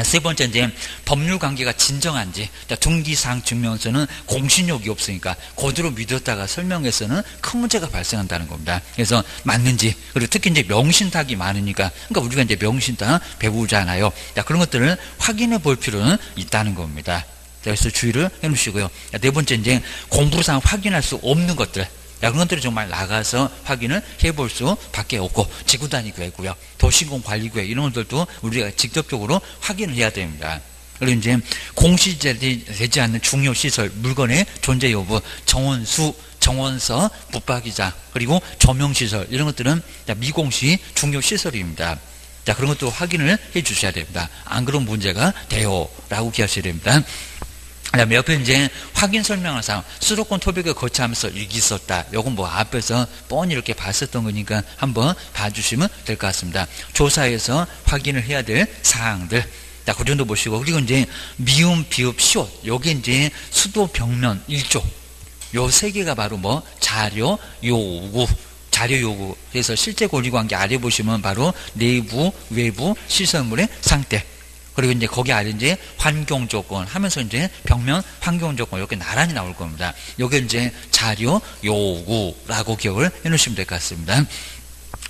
Speaker 1: 세 번째, 이제 법률 관계가 진정한지. 등기상 증명서는 공신력이 없으니까 그대로 믿었다가 설명해서는 큰 문제가 발생한다는 겁니다. 그래서 맞는지, 그리고 특히 이제 명신탁이 많으니까, 그러니까 우리가 이제 명신탁 배우잖아요. 그런 것들을 확인해 볼 필요는 있다는 겁니다. 그래서 주의를 해 놓으시고요. 네 번째, 이제 공부상 확인할 수 없는 것들. 그런 것들을 정말 나가서 확인을 해볼 수밖에 없고, 지구단위계획고요, 도시공관리계획, 이런 것들도 우리가 직접적으로 확인을 해야 됩니다. 그리고 이제 공시되지 않는 중요 시설, 물건의 존재 여부, 정원수, 정원서, 붙박이장, 그리고 조명시설, 이런 것들은 미공시 중요 시설입니다. 자, 그런 것도 확인을 해 주셔야 됩니다. 안 그런 문제가 돼요. 라고 기하셔야 됩니다. 그 다음에 옆에 이제 확인 설명할 사항, 수도권 토백을 거치하면서 이게 있었다. 요건 뭐 앞에서 뻔히 이렇게 봤었던 거니까 한번 봐주시면 될 것 같습니다. 조사에서 확인을 해야 될 사항들. 자, 그 정도 보시고, 그리고 이제 미음, 비읍, 시옷. 요게 이제 수도 벽면 1조. 요 세 개가 바로 뭐 자료, 요구. 자료 요구. 그래서 실제 권리관계 아래 보시면 바로 내부, 외부, 시설물의 상태. 그리고 이제 거기 아래 이제 환경 조건 하면서 이제 벽면 환경 조건 이렇게 나란히 나올 겁니다. 요게 이제 자료 요구라고 기억을 해 놓으시면 될 것 같습니다.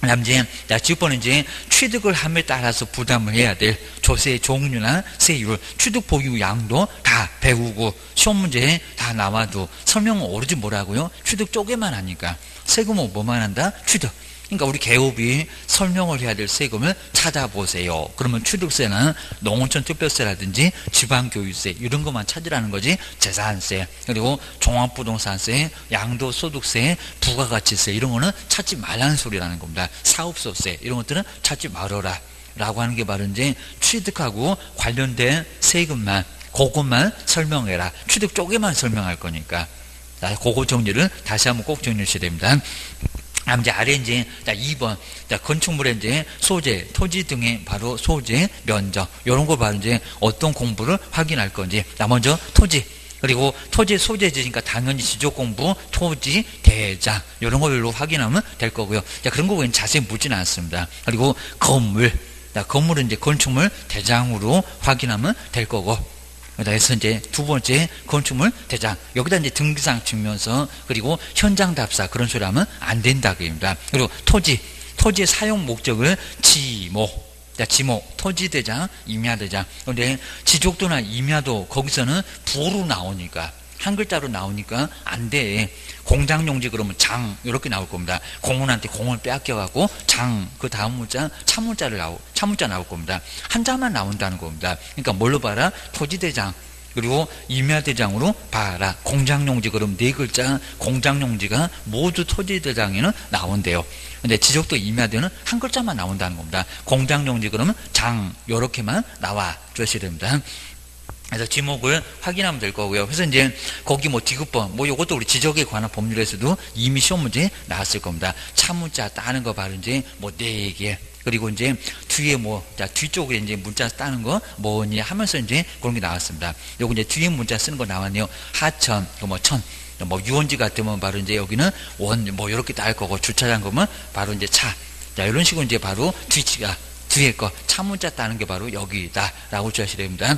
Speaker 1: 그다음 이제 지금번에 이제 취득을 함에 따라서 부담을 해야 될 조세의 종류나 세율, 취득 보유 양도 다 배우고 시험 문제에 다 나와도 설명은 오로지 뭐라고요? 취득 쪽에만 하니까 세금은 뭐만 한다? 취득. 그러니까 우리 개업이 설명을 해야 될 세금을 찾아보세요. 그러면 취득세나 농어촌 특별세라든지 지방교육세 이런 것만 찾으라는 거지. 재산세, 그리고 종합부동산세, 양도소득세, 부가가치세 이런 거는 찾지 말라는 소리라는 겁니다. 사업소세 이런 것들은 찾지 말아라 라고 하는 게 바로 이제 취득하고 관련된 세금만 그것만 설명해라. 취득 쪽에만 설명할 거니까. 자, 그거 정리를 다시 한번 꼭 정리해 주셔야 됩니다. 이제 아래 이제 2번 건축물의 이제 소재, 토지 등의 바로 소재, 면적 이런 거 바로 이제 어떤 공부를 확인할 건지. 먼저 토지. 그리고 토지 소재지니까 당연히 지적 공부, 토지, 대장 이런 걸로 확인하면 될 거고요. 자, 그런 거 자세히 묻지는 않습니다. 그리고 건물. 건물은 이제 건축물 대장으로 확인하면 될 거고. 그래서 이제 두 번째 건축물 대장 여기다 이제 등기상 증명서 그리고 현장 답사 그런 소리 하면 안 된다 그입니다. 그리고 토지의 사용 목적을 지목. 자, 지목 토지 대장, 임야 대장. 그런데 지족도나 임야도 거기서는 부호로 나오니까 한 글자로 나오니까 안 돼. 공장용지 그러면 장 이렇게 나올 겁니다. 공원한테 공을 빼앗겨갖고 장 그 다음 문자 차문자 나올 겁니다. 한자만 나온다는 겁니다. 그러니까 뭘로 봐라? 토지대장 그리고 임야대장으로 봐라. 공장용지 그럼 네 글자 공장용지가 모두 토지대장에는 나온대요. 근데 지적도 임야대는 한 글자만 나온다는 겁니다. 공장용지 그러면 장 요렇게만 나와 주셔야 됩니다. 그래서 지목을 확인하면 될 거고요. 그래서 이제 거기 뭐 디귿번 뭐 요것도 우리 지적에 관한 법률에서도 이미 시험 문제 나왔을 겁니다. 차문자 따는 거 바로 이제 뭐 4개. 그리고 이제 뒤에 뭐 뒤쪽에 이제 문자 따는 거 뭐니 하면서 이제 그런 게 나왔습니다. 요거 이제 뒤에 문자 쓰는 거 나왔네요. 하천, 뭐 천. 뭐 유원지 같으면 바로 이제 여기는 원 뭐 이렇게 따을 거고 주차장 거면 바로 이제 차. 자, 이런 식으로 이제 바로 뒤에 거 차문자 따는 게 바로 여기다라고 주셔야 됩니다.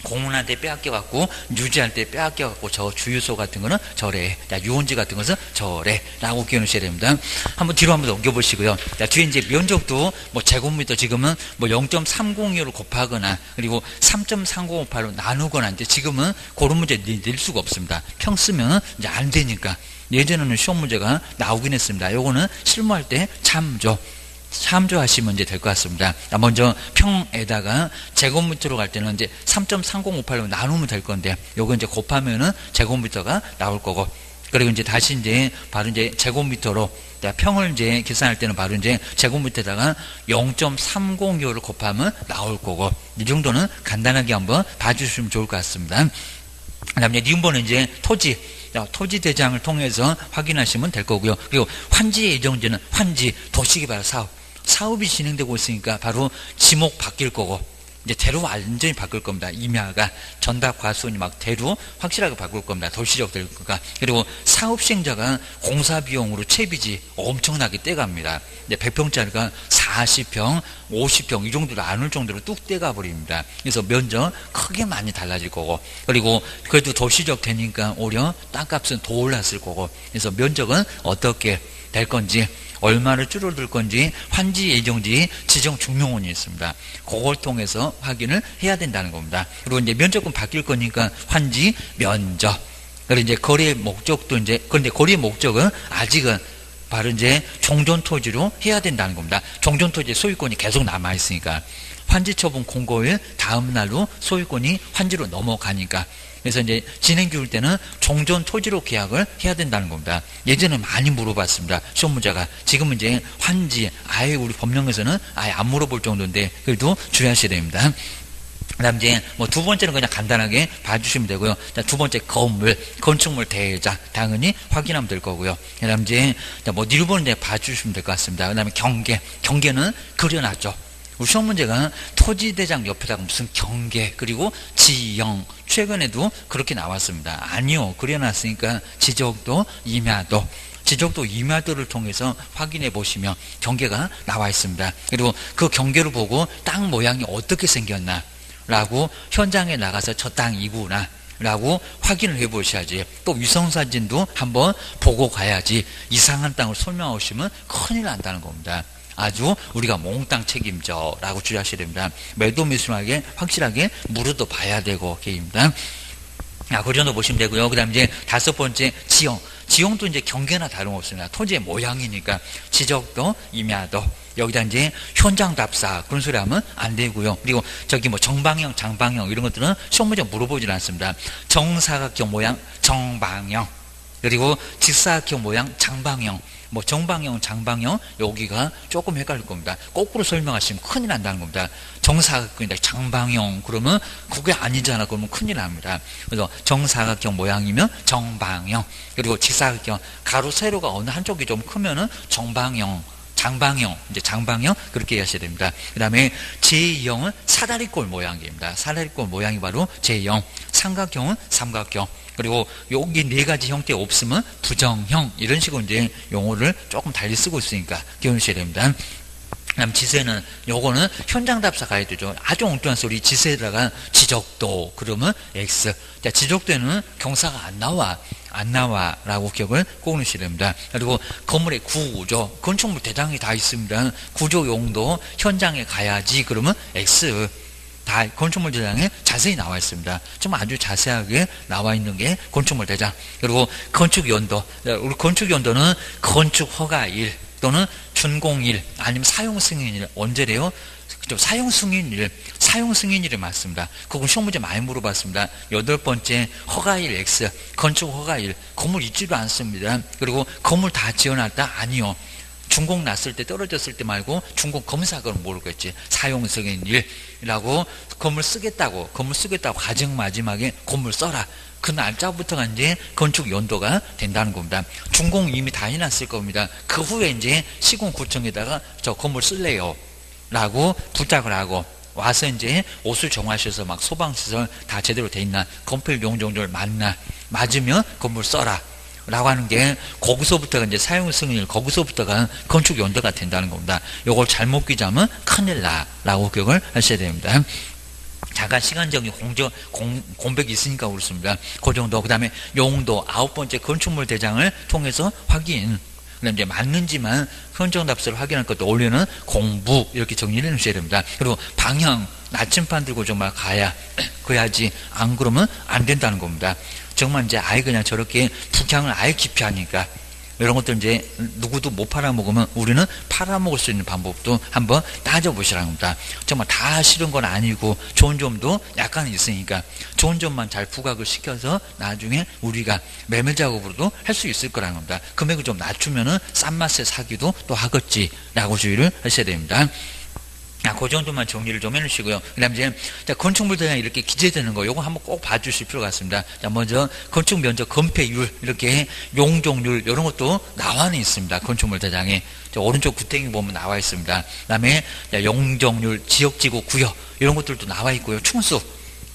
Speaker 1: 공문한테 빼앗겨갖고 유지할 때 빼앗겨갖고 저 주유소 같은 거는 저래. 자, 유원지 같은 것은 저래. 라고 기억하셔야 됩니다. 한번 뒤로 한번 넘겨보시고요. 자, 뒤에 이제 면적도 뭐 제곱미터 지금은 뭐 0.302로 곱하거나 그리고 3.3058로 나누거나 이제 지금은 그런 문제 낼 수가 없습니다. 평 쓰면 이제 안 되니까. 예전에는 시험 문제가 나오긴 했습니다. 요거는 실무할 때 참조하시면 이제 될 것 같습니다. 먼저 평에다가 제곱미터로 갈 때는 이제 3.3058로 나누면 될 건데, 요거 이제 곱하면은 제곱미터가 나올 거고, 그리고 이제 다시 이제 바로 이제 제곱미터로 평을 이제 계산할 때는 바로 이제 제곱미터에다가 0.302를 곱하면 나올 거고, 이 정도는 간단하게 한번 봐주시면 좋을 것 같습니다. 그 다음에 니은번은 이제 토지 대장을 통해서 확인하시면 될 거고요. 그리고 환지 예정지는 환지, 도시개발 사업이 진행되고 있으니까 바로 지목 바뀔 거고, 이제 대로 완전히 바뀔 겁니다. 임야가 전답 과수원이 막 대로 확실하게 바꿀 겁니다. 도시적 될 거가. 그리고 사업 시행자가 공사 비용으로 채비지 엄청나게 떼갑니다. 이제 100평짜리가 40평, 50평 이 정도로 안 올 정도로 뚝 떼가 버립니다. 그래서 면적 크게 많이 달라질 거고, 그리고 그래도 도시적 되니까 오히려 땅값은 더 올랐을 거고, 그래서 면적은 어떻게 될 건지, 얼마를 줄어들 건지 환지 예정지 지정 증명원이 있습니다. 그걸 통해서 확인을 해야 된다는 겁니다. 그리고 이제 면적은 바뀔 거니까 환지 면적. 그리고 이제 거래 목적도 이제, 그런데 거래 목적은 아직은 바로 이제 종전 토지로 해야 된다는 겁니다. 종전 토지 소유권이 계속 남아 있으니까. 환지처분 공고일 다음 날로 소유권이 환지로 넘어가니까. 그래서 이제 진행 기울 때는 종전 토지로 계약을 해야 된다는 겁니다. 예전에 많이 물어봤습니다. 시험 문제가. 지금은 이제 환지, 아예 우리 법령에서는 아예 안 물어볼 정도인데, 그래도 주의하셔야 됩니다. 그 다음 이제 뭐 두 번째는 그냥 간단하게 봐주시면 되고요. 자, 두 번째 건물, 건축물 대자 당연히 확인하면 될 거고요. 그 다음 이제 뭐 1번은 이제 봐주시면 될 것 같습니다. 그 다음에 경계는 그려놨죠. 우리 시험 문제가 토지대장 옆에다가 무슨 경계 그리고 지형 최근에도 그렇게 나왔습니다. 아니요, 그려놨으니까 지적도 임야도 지적도 임야도를 통해서 확인해 보시면 경계가 나와 있습니다. 그리고 그 경계를 보고 땅 모양이 어떻게 생겼나 라고 현장에 나가서 저 땅 이구나 라고 확인을 해 보셔야지. 또 위성사진도 한번 보고 가야지. 이상한 땅을 설명하시면 큰일 난다는 겁니다. 아주 우리가 몽땅 책임져 라고 주의하셔야 됩니다. 매도 매수하게 확실하게 물어도 봐야 되고 게임입니다. 그 정도 보시면 되고요. 그 다음 이제 다섯 번째 지형도 이제 경계나 다름없습니다. 토지의 모양이니까 지적도 임야도 여기다 이제 현장 답사 그런 소리 하면 안 되고요. 그리고 저기 뭐 정방형 장방형 이런 것들은 시험 문제 물어보질 않습니다. 정사각형 모양 정방형 그리고 직사각형 모양 장방형 뭐 정방형, 장방형 여기가 조금 헷갈릴 겁니다. 거꾸로 설명하시면 큰일 난다는 겁니다. 정사각형이다, 장방형 그러면 그게 아니잖아. 그러면 큰일 납니다. 그래서 정사각형 모양이면 정방형 그리고 직사각형 가로 세로가 어느 한쪽이 좀 크면은 정방형, 장방형, 이제 장방형 그렇게 하셔야 됩니다. 그 다음에 제2형은 사다리꼴 모양입니다. 사다리꼴 모양이 바로 제2형, 삼각형은 삼각형. 그리고 여기 네 가지 형태 없으면 부정형 이런 식으로 이제 용어를 조금 달리 쓰고 있으니까 기억하셔야 됩니다. 그다음 지세는 요거는 현장 답사 가야 되죠. 아주 엉뚱한 소리 지세에다가 지적도 그러면 X. 자, 지적도에는 경사가 안 나와 라고 기억을 꼭 하셔야 됩니다. 그리고 건물의 구조 건축물 대장이 다 있습니다. 구조 용도 현장에 가야지 그러면 X. 다 건축물 대장에 자세히 나와 있습니다. 좀 아주 자세하게 나와 있는 게 건축물 대장. 그리고 건축 연도. 우리 건축 연도는 건축 허가일 또는 준공일 아니면 사용 승인일 언제래요? 사용 승인일, 사용 승인일이 맞습니다. 그건 시험 문제 많이 물어봤습니다. 8번째 허가일 X, 건축 허가일, 건물 있지도 않습니다. 그리고 건물 다 지어놨다? 아니요. 준공 났을 때 떨어졌을 때 말고 준공 검사하고는 모르겠지. 사용 승인일이라고 건물 쓰겠다고 가정 마지막에 건물 써라. 그 날짜부터가 이제 건축 연도가 된다는 겁니다. 준공 이미 다 해놨을 겁니다. 그 후에 이제 시공구청에다가 저 건물 쓸래요 라고 부탁을 하고 와서 이제 옷을 정하셔서 막 소방시설 다 제대로 돼 있나 건폐 용적률 맞으면 건물 써라 라고 하는 게 거기서부터가 이제 사용 승인일 거기서부터가 건축 연도가 된다는 겁니다. 요걸 잘못 기자면 큰일 나라고 기억을 하셔야 됩니다. 잠깐 시간적인 공백이 있으니까 그렇습니다. 그 정도. 그 다음에 용도 9번째 건축물 대장을 통해서 확인. 그다음 이제 맞는지만 현장 답사를 확인할 것도 올려는 공부 이렇게 정리를 해주셔야 됩니다. 그리고 방향 나침반 들고 정말 그래야지 안 그러면 안 된다는 겁니다. 정말 이제 아예 그냥 저렇게 북향을 아예 기피하니까 이런 것들 이제 누구도 못 팔아먹으면 우리는 팔아먹을 수 있는 방법도 한번 따져보시라는 겁니다. 정말 다 싫은 건 아니고 좋은 점도 약간 있으니까 좋은 점만 잘 부각을 시켜서 나중에 우리가 매매 작업으로도 할 수 있을 거라는 겁니다. 금액을 좀 낮추면은 싼 맛에 사기도 또 하겠지라고 주의를 하셔야 됩니다. 그 정도만 정리를 좀 해주시고요. 그 다음에 이제 건축물 대장이 이렇게 기재되는 거, 요거 한번 꼭 봐주실 필요가 있습니다. 자, 먼저 건축 면적 건폐율, 이렇게 용적률, 이런 것도 나와는 있습니다. 건축물 대장에. 오른쪽 구탱이 보면 나와 있습니다. 그 다음에 용적률, 지역지구, 구역, 이런 것들도 나와 있고요. 충수,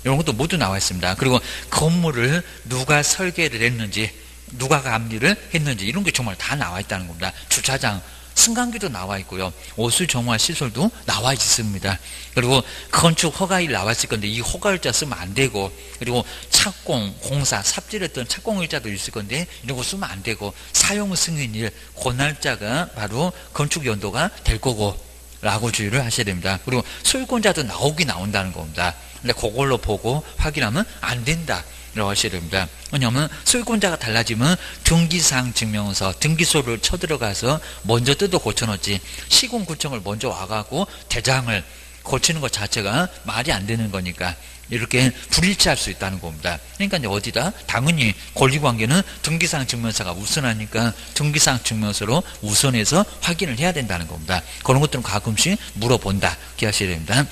Speaker 1: 이런 것도 모두 나와 있습니다. 그리고 건물을 누가 설계를 했는지, 누가 감리를 했는지, 이런 게 정말 다 나와 있다는 겁니다. 주차장, 승강기도 나와 있고요. 오수 정화 시설도 나와 있습니다. 그리고 건축 허가일 나왔을 건데 이 허가일자 쓰면 안 되고, 그리고 착공, 공사, 삽질했던 착공일자도 있을 건데 이런 거 쓰면 안 되고, 사용 승인일, 그 날짜가 바로 건축 연도가 될 거고 라고 주의를 하셔야 됩니다. 그리고 소유권자도 나온다는 겁니다. 근데 그걸로 보고 확인하면 안 된다 라고 하셔야 됩니다. 왜냐하면 소유권자가 달라지면 등기사항 증명서, 등기소를 쳐들어가서 먼저 뜯어 고쳐놓지, 시공구청을 먼저 와가고 대장을 고치는 것 자체가 말이 안 되는 거니까 이렇게 불일치할 수 있다는 겁니다. 그러니까 이제 어디다 당연히 권리관계는 등기상 증명서가 우선하니까 등기상 증명서로 우선해서 확인을 해야 된다는 겁니다. 그런 것들은 가끔씩 물어본다 기하셔야 됩니다.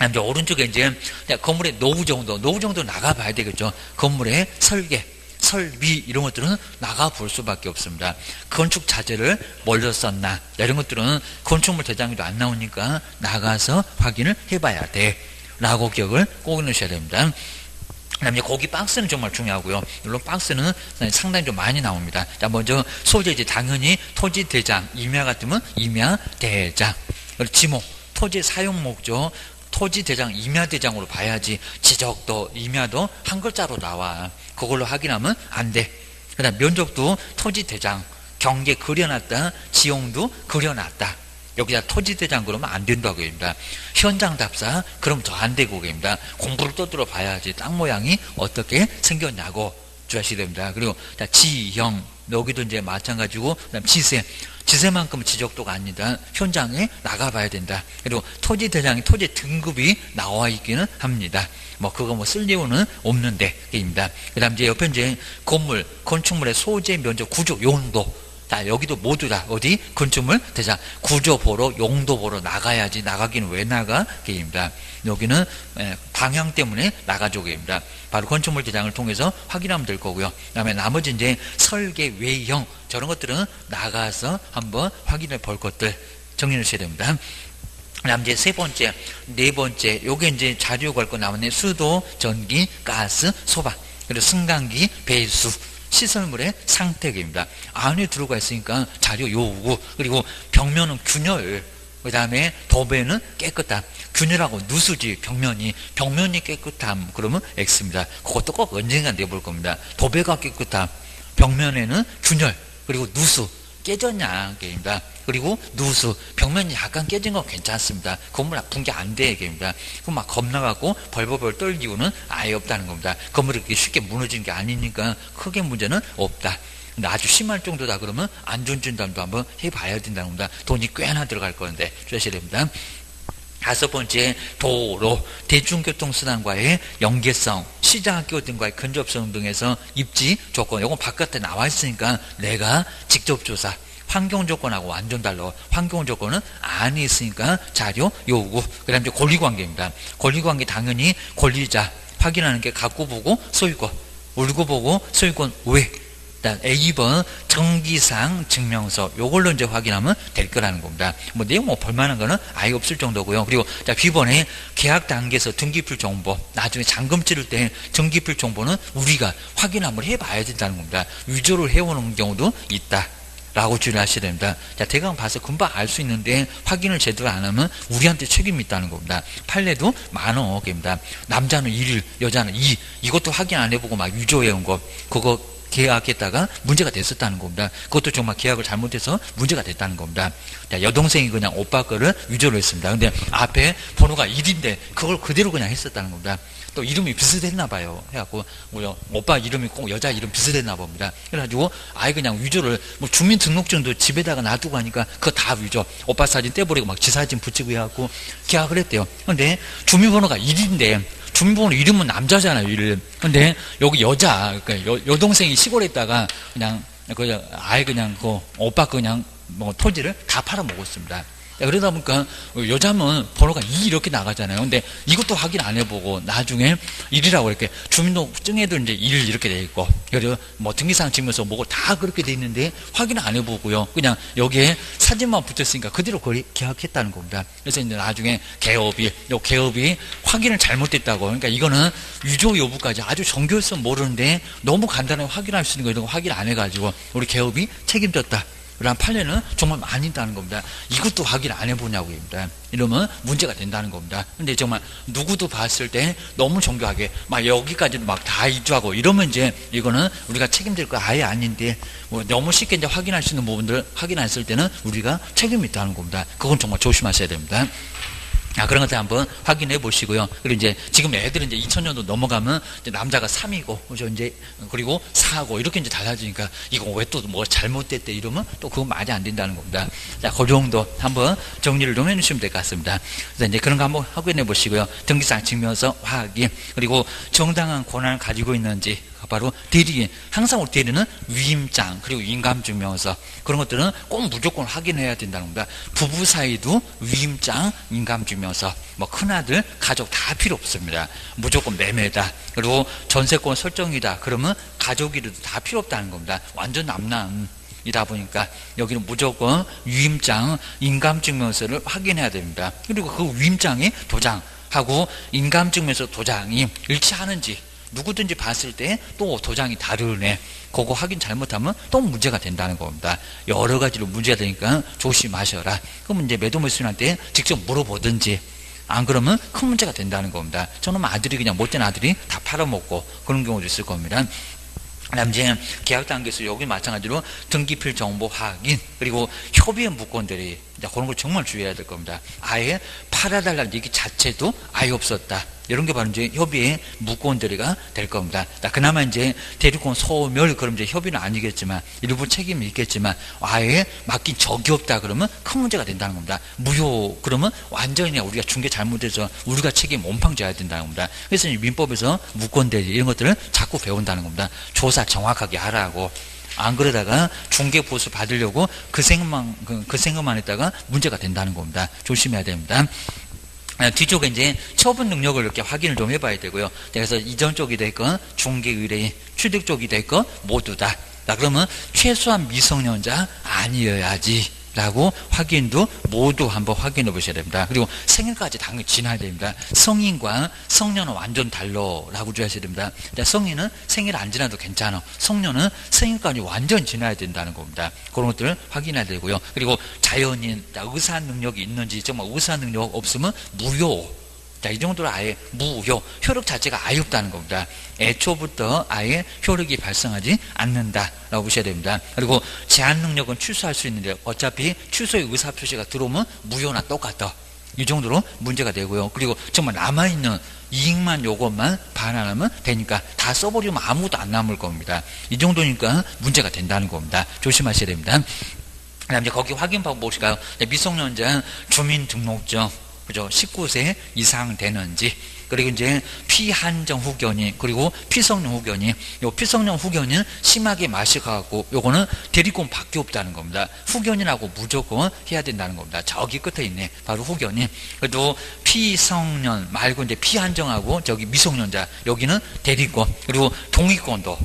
Speaker 1: 이제 오른쪽에 이제 건물의 노후 정도 나가봐야 되겠죠. 건물의 설계, 설비 이런 것들은 나가볼 수밖에 없습니다. 건축 자재를 뭘로 썼나 이런 것들은 건축물 대장에도 안 나오니까 나가서 확인을 해봐야 돼 라고 기억을 꼭 넣으셔야 됩니다. 그다음에 고기 박스는 정말 중요하고요. 물론 박스는 상당히 좀 많이 나옵니다. 자, 먼저 소재지 당연히 토지 대장, 임야 같으면 임야 대장, 그리고 지목, 토지 사용 목적, 토지 대장, 임야 대장으로 봐야지 지적도, 임야도 한 글자로 나와. 그걸로 확인하면 안 돼. 그다음 면적도 토지 대장, 경계 그려놨다, 지용도 그려놨다. 여기다 토지 대장 그러면 안 된다고 합니다. 현장 답사 그럼 더 안 되고 합니다. 공부를 떠들어 봐야지 땅 모양이 어떻게 생겼냐고 주셔야 됩니다. 그리고 지형 여기도 이제 마찬가지고 그다음 지세만큼 지적도가 아니다. 현장에 나가봐야 된다. 그리고 토지 대장이 토지 등급이 나와 있기는 합니다. 그거 쓸 이유는 없는데 입니다. 그다음 이제 옆에 이제 건물 건축물의 소재 면적 구조 용도. 자, 여기도 모두 다 어디 건축물 대장 구조 보러 용도 보러 나가야지. 나가기는 왜 나가? 게임입니다. 여기는 방향 때문에 나가죠 게임입니다. 바로 건축물 대장을 통해서 확인하면 될 거고요. 그다음에 나머지 이제 설계 외형 저런 것들은 나가서 한번 확인해 볼 것들 정리해 주셔야 됩니다. 그다음 이제 세 번째, 네 번째 요게 이제 자료 걸 거 나왔네. 수도, 전기, 가스, 소방, 그리고 승강기, 배수. 시설물의 상태입니다. 안에 들어가 있으니까 자료 요구, 그리고 벽면은 균열, 그 다음에 도배는 깨끗함. 균열하고 누수지 벽면이 깨끗함 그러면 X입니다. 그것도 꼭 언젠가 내볼 겁니다. 도배가 깨끗함, 벽면에는 균열, 그리고 누수 깨졌냐 게임입니다. 그리고 누수 벽면이 약간 깨진 건 괜찮습니다. 건물 아픈 게 안 돼 게임입니다. 그럼 막 겁나갖고 벌벌벌 떨 이유는 아예 없다는 겁니다. 건물이 그렇게 쉽게 무너지는 게 아니니까 크게 문제는 없다. 근데 아주 심할 정도다 그러면 안전진단도 한번 해봐야 된다는 겁니다. 돈이 꽤나 들어갈 건데 주셔야 됩니다. 다섯 번째, 도로, 대중교통수단과의 연계성, 시장학교 등과의 근접성 등에서 입지 조건, 이건 바깥에 나와 있으니까 내가 직접 조사, 환경조건하고 완전 달라. 환경조건은 안에 있으니까 자료 요구. 그 다음에 권리관계입니다. 권리관계 당연히 권리자 확인하는 게 갖고 보고 소유권, 울고 보고 소유권 왜? A번 정기상 증명서 요걸로 이제 확인하면 될 거라는 겁니다. 내용 볼만한 거는 아예 없을 정도고요. 그리고 B번에 계약 단계에서 등기필 정보 나중에 잔금 치를 때 등기필 정보는 우리가 확인 한번 해봐야 된다는 겁니다. 위조를 해오는 경우도 있다 라고 주의하셔야 됩니다. 자, 대강 봐서 금방 알 수 있는데 확인을 제대로 안 하면 우리한테 책임이 있다는 겁니다. 판례도 많어 겁니다. 남자는 1, 여자는 2 이것도 확인 안 해보고 막 위조해온 거 그거 계약했다가 문제가 됐었다는 겁니다. 그것도 정말 계약을 잘못해서 문제가 됐다는 겁니다. 자, 여동생이 그냥 오빠 거를 위조를 했습니다. 근데 앞에 번호가 1인데 그걸 그대로 그냥 했었다는 겁니다. 또 이름이 비슷했나 봐요. 해갖고 오빠 이름이 꼭 여자 이름 비슷했나 봅니다. 그래가지고 아예 그냥 위조를 주민등록증도 집에다가 놔두고 하니까 그거 다 위조. 오빠 사진 떼버리고 막 지 사진 붙이고 해갖고 계약을 했대요. 근데 주민번호가 1인데 주민번호 이름은 남자잖아요, 이름. 근데 여기 여자, 그러니까 여동생이 시골에 있다가 그냥 아예 그냥 오빠 그냥 토지를 다 팔아먹었습니다. 그러다 보니까 여자면 번호가 2 이렇게 나가잖아요. 근데 이것도 확인 안 해보고 나중에 1이라고 이렇게 주민등록증에도 이제 1 이렇게 돼 있고 그래서 등기상 증명서 뭐고 다 그렇게 돼 있는데 확인 안 해보고요. 그냥 여기에 사진만 붙었으니까 그대로 계약했다는 겁니다. 그래서 이제 나중에 개업이 확인을 잘못했다고. 그러니까 이거는 위조 여부까지 아주 정교해서 모르는데 너무 간단하게 확인할 수 있는 거 이런 거 확인 안 해가지고 우리 개업이 책임졌다. 그런 판례는 정말 많이 있다는 겁니다. 이것도 확인 안 해보냐고 합니다. 이러면 문제가 된다는 겁니다. 근데 정말 누구도 봤을 때 너무 정교하게 막 여기까지도 막 다 이주하고 이러면 이제 이거는 우리가 책임질 거 아예 아닌데 너무 쉽게 이제 확인할 수 있는 부분들 확인했을 때는 우리가 책임이 있다는 겁니다. 그건 정말 조심하셔야 됩니다. 그런 것들 한번 확인해 보시고요. 그리고 이제 지금 애들은 이제 2000년도 넘어가면 이제 남자가 3이고, 그죠? 이제 그리고 4고 이렇게 이제 달라지니까 이거 왜 또 뭐 잘못됐대 이러면 또 그건 말이 안 된다는 겁니다. 자, 그 정도 한번 정리를 좀 해주시면 될 것 같습니다. 그래서 이제 그런 거 한번 확인해 보시고요. 등기상 증명서 확인, 그리고 정당한 권한을 가지고 있는지 바로 대리인, 항상 우리 대리는 위임장 그리고 인감증명서 그런 것들은 꼭 무조건 확인해야 된다는 겁니다. 부부 사이도 위임장, 인감증명서, 뭐 큰아들, 가족 다 필요 없습니다. 무조건 매매다. 그리고 전세권 설정이다. 그러면 가족이라도 다 필요 없다는 겁니다. 완전 남남이다 보니까 여기는 무조건 위임장, 인감증명서를 확인해야 됩니다. 그리고 그 위임장이 도장하고 인감증명서 도장이 일치하는지 누구든지 봤을 때 또 도장이 다르네. 그거 확인 잘못하면 또 문제가 된다는 겁니다. 여러 가지로 문제가 되니까 조심하셔라. 그럼 이제 매도매수인한테 직접 물어보든지 안 그러면 큰 문제가 된다는 겁니다. 저는 아들이 그냥 못된 아들이 다 팔아먹고 그런 경우도 있을 겁니다. 그다음 이제 계약 단계에서 여기 마찬가지로 등기필 정보 확인 그리고 협의의 무건들이 그런 걸 정말 주의해야 될 겁니다. 아예 팔아달라는 얘기 자체도 아예 없었다. 이런 게 바로 이제 협의의 무건들이가 될 겁니다. 그나마 이제 대리권 소멸 그럼 이제 협의는 아니겠지만 일부 책임이 있겠지만 아예 맡긴 적이 없다 그러면 큰 문제가 된다는 겁니다. 무효 그러면 완전히 우리가 중개 잘못해서 우리가 책임 온팡 져야 된다는 겁니다. 그래서 민법에서 무건대리 이런 것들을 자꾸 배운다는 겁니다. 조사 정확하게 하라고. 안 그러다가 중개 보수 받으려고 그 생각만 했다가 문제가 된다는 겁니다. 조심해야 됩니다. 뒤쪽에 이제 처분 능력을 이렇게 확인을 좀 해봐야 되고요. 그래서 이전 쪽이 됐건 중개 의뢰인, 취득 쪽이 됐건 모두 다. 그러면 최소한 미성년자 아니어야지. 라고 확인도 모두 한번 확인해 보셔야 됩니다. 그리고 생일까지 당연히 지나야 됩니다. 성인과 성년은 완전 달러라고 주셔야 됩니다. 성인은 생일 안 지나도 괜찮아. 성년은 생일까지 완전 지나야 된다는 겁니다. 그런 것들을 확인해야 되고요. 그리고 자연인, 의사 능력이 있는지 정말 의사 능력 없으면 무효. 이 정도로 아예 무효, 효력 자체가 아예 없다는 겁니다. 애초부터 아예 효력이 발생하지 않는다라고 보셔야 됩니다. 그리고 제한 능력은 취소할 수 있는데 어차피 취소의 의사표시가 들어오면 무효나 똑같다. 이 정도로 문제가 되고요. 그리고 정말 남아있는 이익만 요것만 반환하면 되니까 다 써버리면 아무것도 안 남을 겁니다. 이 정도니까 문제가 된다는 겁니다. 조심하셔야 됩니다. 그 다음에 거기 확인 방법 보실까요? 미성년자 주민등록증 그죠? 19세 이상 되는지, 그리고 이제 피한정 후견인, 그리고 피성년 후견인. 요 피성년 후견인 심하게 마시가고 요거는 대리권 밖에 없다는 겁니다. 후견인하고 무조건 해야 된다는 겁니다. 저기 끝에 있네. 바로 후견인. 그래도 피성년 말고 이제 피한정하고 저기 미성년자 여기는 대리권, 그리고 동의권도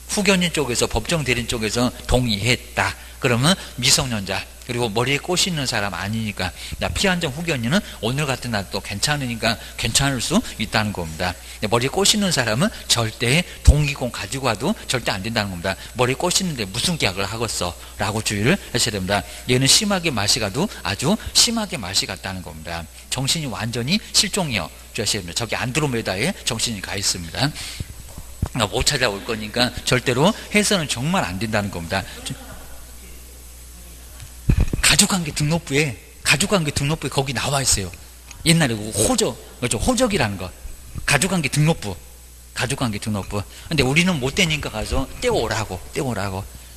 Speaker 1: 후견인 쪽에서 법정 대리인 쪽에서 동의했다. 그러면 미성년자 그리고 머리에 꽃이 있는 사람 아니니까 피한정 후견인은 오늘 같은 날 또 괜찮으니까 괜찮을 수 있다는 겁니다. 머리에 꽃이 있는 사람은 절대 동의권 가지고 와도 절대 안 된다는 겁니다. 머리에 꽃이 있는데 무슨 계약을 하겠어 라고 주의를 하셔야 됩니다. 얘는 심하게 맛이 가도 아주 심하게 맛이 갔다는 겁니다. 정신이 완전히 실종이요. 주셔야 됩니다. 저기 안드로메다에 정신이 가 있습니다. 못 찾아올 거니까 절대로 해서는 정말 안 된다는 겁니다. 가족관계 등록부에 거기 나와 있어요. 옛날에 그렇죠. 호적이라는 거. 가족관계 등록부. 근데 우리는 못 되니까 가서 떼오라고.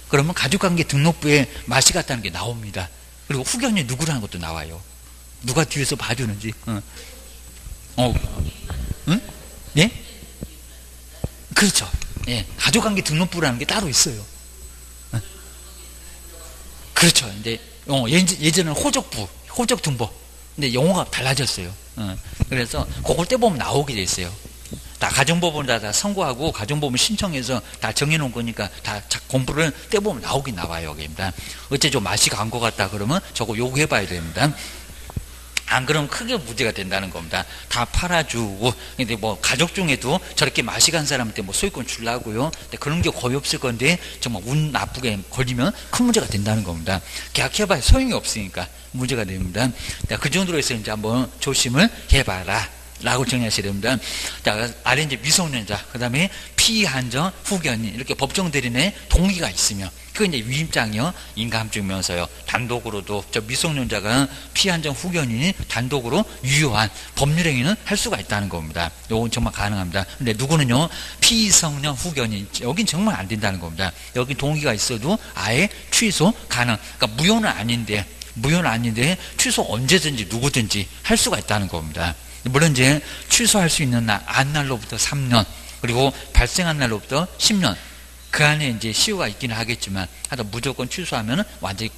Speaker 1: 그러면 가족관계 등록부에 맛이 갔다는 게 나옵니다. 그리고 후견이 누구라는 것도 나와요. 누가 뒤에서 봐주는지. 응? 예? 그렇죠. 예. 가족관계 등록부라는 게 따로 있어요. 그렇죠. 근데 예전에는 호적 등본. 근데 용어가 달라졌어요. 그래서 그걸 떼보면 나오게 돼 있어요. 다 가정법원 다 선고하고 가정법원 신청해서 다 정해놓은 거니까 다 공부를 떼보면 나오긴 나와요. 여기입니다. 어째 좀 맛이 간 것 같다 그러면 저거 요구해봐야 됩니다. 안 그러면 크게 문제가 된다는 겁니다. 다 팔아주고. 근데 뭐 가족 중에도 저렇게 맛이 간 사람한테 뭐 소유권 주려고요. 근데 그런 게 거의 없을 건데 정말 운 나쁘게 걸리면 큰 문제가 된다는 겁니다. 계약해봐야 소용이 없으니까 문제가 됩니다. 그 정도로 해서 이제 한번 조심을 해봐라 라고 정리하셔야 됩니다. 자, 아래 이제 미성년자, 그 다음에 피한정 후견인 이렇게 법정 대리인의 동의가 있으면 그 이제 위임장이요, 인감증명서요, 단독으로도 저 미성년자가 피한정 후견인이 단독으로 유효한 법률행위는 할 수가 있다는 겁니다. 이건 정말 가능합니다. 근데 누구는요, 피성년 후견인 여긴 정말 안 된다는 겁니다. 여기 동의가 있어도 아예 취소 가능. 그러니까 무효는 아닌데 취소 언제든지 누구든지 할 수가 있다는 겁니다. 물론 이제 취소할 수 있는 날, 안 날로부터 3년, 그리고 발생한 날로부터 10년, 그 안에 이제 시효가 있기는 하겠지만, 하여튼 무조건 취소하면 완전히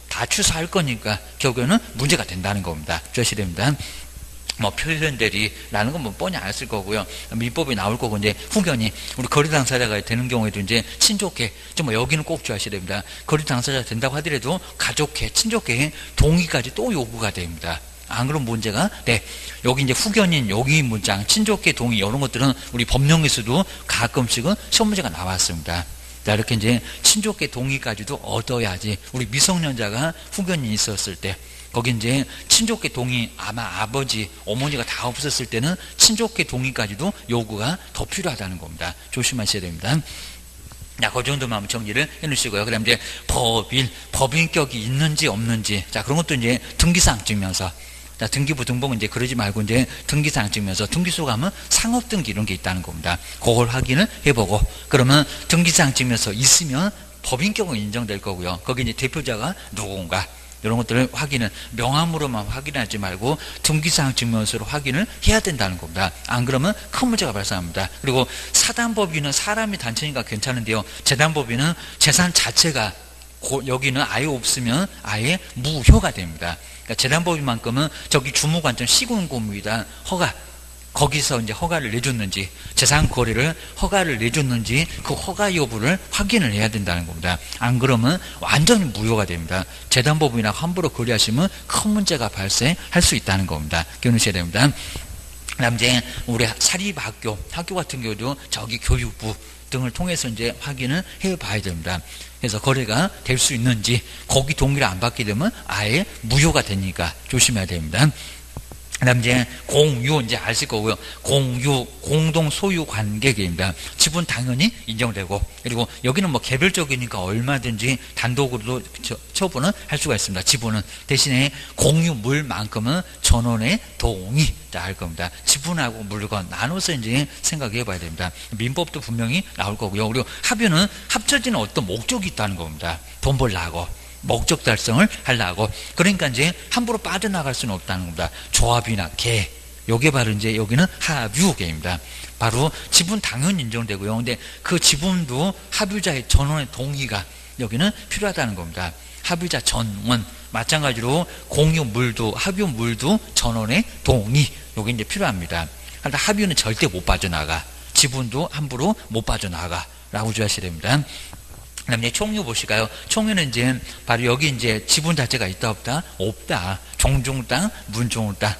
Speaker 1: 다 취소할 거니까 결국에는 문제가 된다는 겁니다. 주셔야 됩니다. 뭐 표현대리라는 건 뭐 뻔히 알았을 거고요. 민법이 나올 거고, 이제 후견이 우리 거리 당사자가 되는 경우에도 이제 친족회, 좀 뭐 여기는 꼭 주셔야 됩니다. 거리 당사자 된다고 하더라도 가족회, 친족회 동의까지 또 요구가 됩니다. 안 그런 문제가, 네. 여기 이제 후견인, 여기 문장, 친족계 동의, 이런 것들은 우리 법령에서도 가끔씩은 시험 문제가 나왔습니다. 자, 이렇게 이제 친족계 동의까지도 얻어야지, 우리 미성년자가 후견인이 있었을 때, 거기 이제 친족계 동의, 아마 아버지, 어머니가 다 없었을 때는 친족계 동의까지도 요구가 더 필요하다는 겁니다. 조심하셔야 됩니다. 자, 그 정도만 한번 정리를 해 놓으시고요. 그 다음 이제 법인격이 있는지 없는지, 자, 그런 것도 이제 등기사항 증명서. 자, 등기부 등본은 이제 그러지 말고 이제 등기사항 증명서, 등기소 가면 상업등기 이런 게 있다는 겁니다. 그걸 확인을 해보고, 그러면 등기사항 증명서 있으면 법인격은 인정될 거고요. 거기 이제 대표자가 누군가, 이런 것들을 확인을, 명함으로만 확인하지 말고 등기사항 증명서로 확인을 해야 된다는 겁니다. 안 그러면 큰 문제가 발생합니다. 그리고 사단법인은 사람이 단체니까 괜찮은데요, 재단법인은 재산 자체가 여기는 아예 없으면 아예 무효가 됩니다. 그러니까 재단법인만큼은 저기 주무관청 시군고무이다 허가, 거기서 이제 허가를 내줬는지, 재산 거래를 허가를 내줬는지 그 허가 여부를 확인을 해야 된다는 겁니다. 안 그러면 완전히 무효가 됩니다. 재단법인이나 함부로 거래하시면 큰 문제가 발생할 수 있다는 겁니다. 기억하셔야 됩니다. 그다음 이제 우리 사립학교, 학교 같은 경우도 저기 교육부 등을 통해서 이제 확인을 해봐야 됩니다. 그래서 거래가 될 수 있는지, 거기 동의를 안 받게 되면 아예 무효가 되니까 조심해야 됩니다. 그 다음 이제 공유, 이제 아실 거고요. 공유, 공동 소유 관계계입니다. 지분 당연히 인정되고, 그리고 여기는 뭐 개별적이니까 얼마든지 단독으로도 처분을 할 수가 있습니다. 지분은. 대신에 공유물만큼은 전원의 동의 할 겁니다. 지분하고 물건 나눠서 이제 생각해 봐야 됩니다. 민법도 분명히 나올 거고요. 그리고 합유는 합쳐지는 어떤 목적이 있다는 겁니다. 돈 벌라고, 목적 달성을 하려고. 그러니까 이제 함부로 빠져나갈 수는 없다는 겁니다. 조합이나 개, 요게 바로 이제 여기는 합유계입니다. 바로 지분 당연히 인정되고요. 근데 그 지분도 합유자의 전원의 동의가 여기는 필요하다는 겁니다. 합유자 전원, 마찬가지로 공유물도, 합유물도 전원의 동의, 요게 이제 필요합니다. 그런데 합유는 절대 못 빠져나가, 지분도 함부로 못 빠져나가 라고 주셔야 됩니다. 그 다음에 총유 보실까요? 총유는 이제 바로 여기 이제 지분 자체가 있다 없다? 없다. 종종 땅, 문종 땅.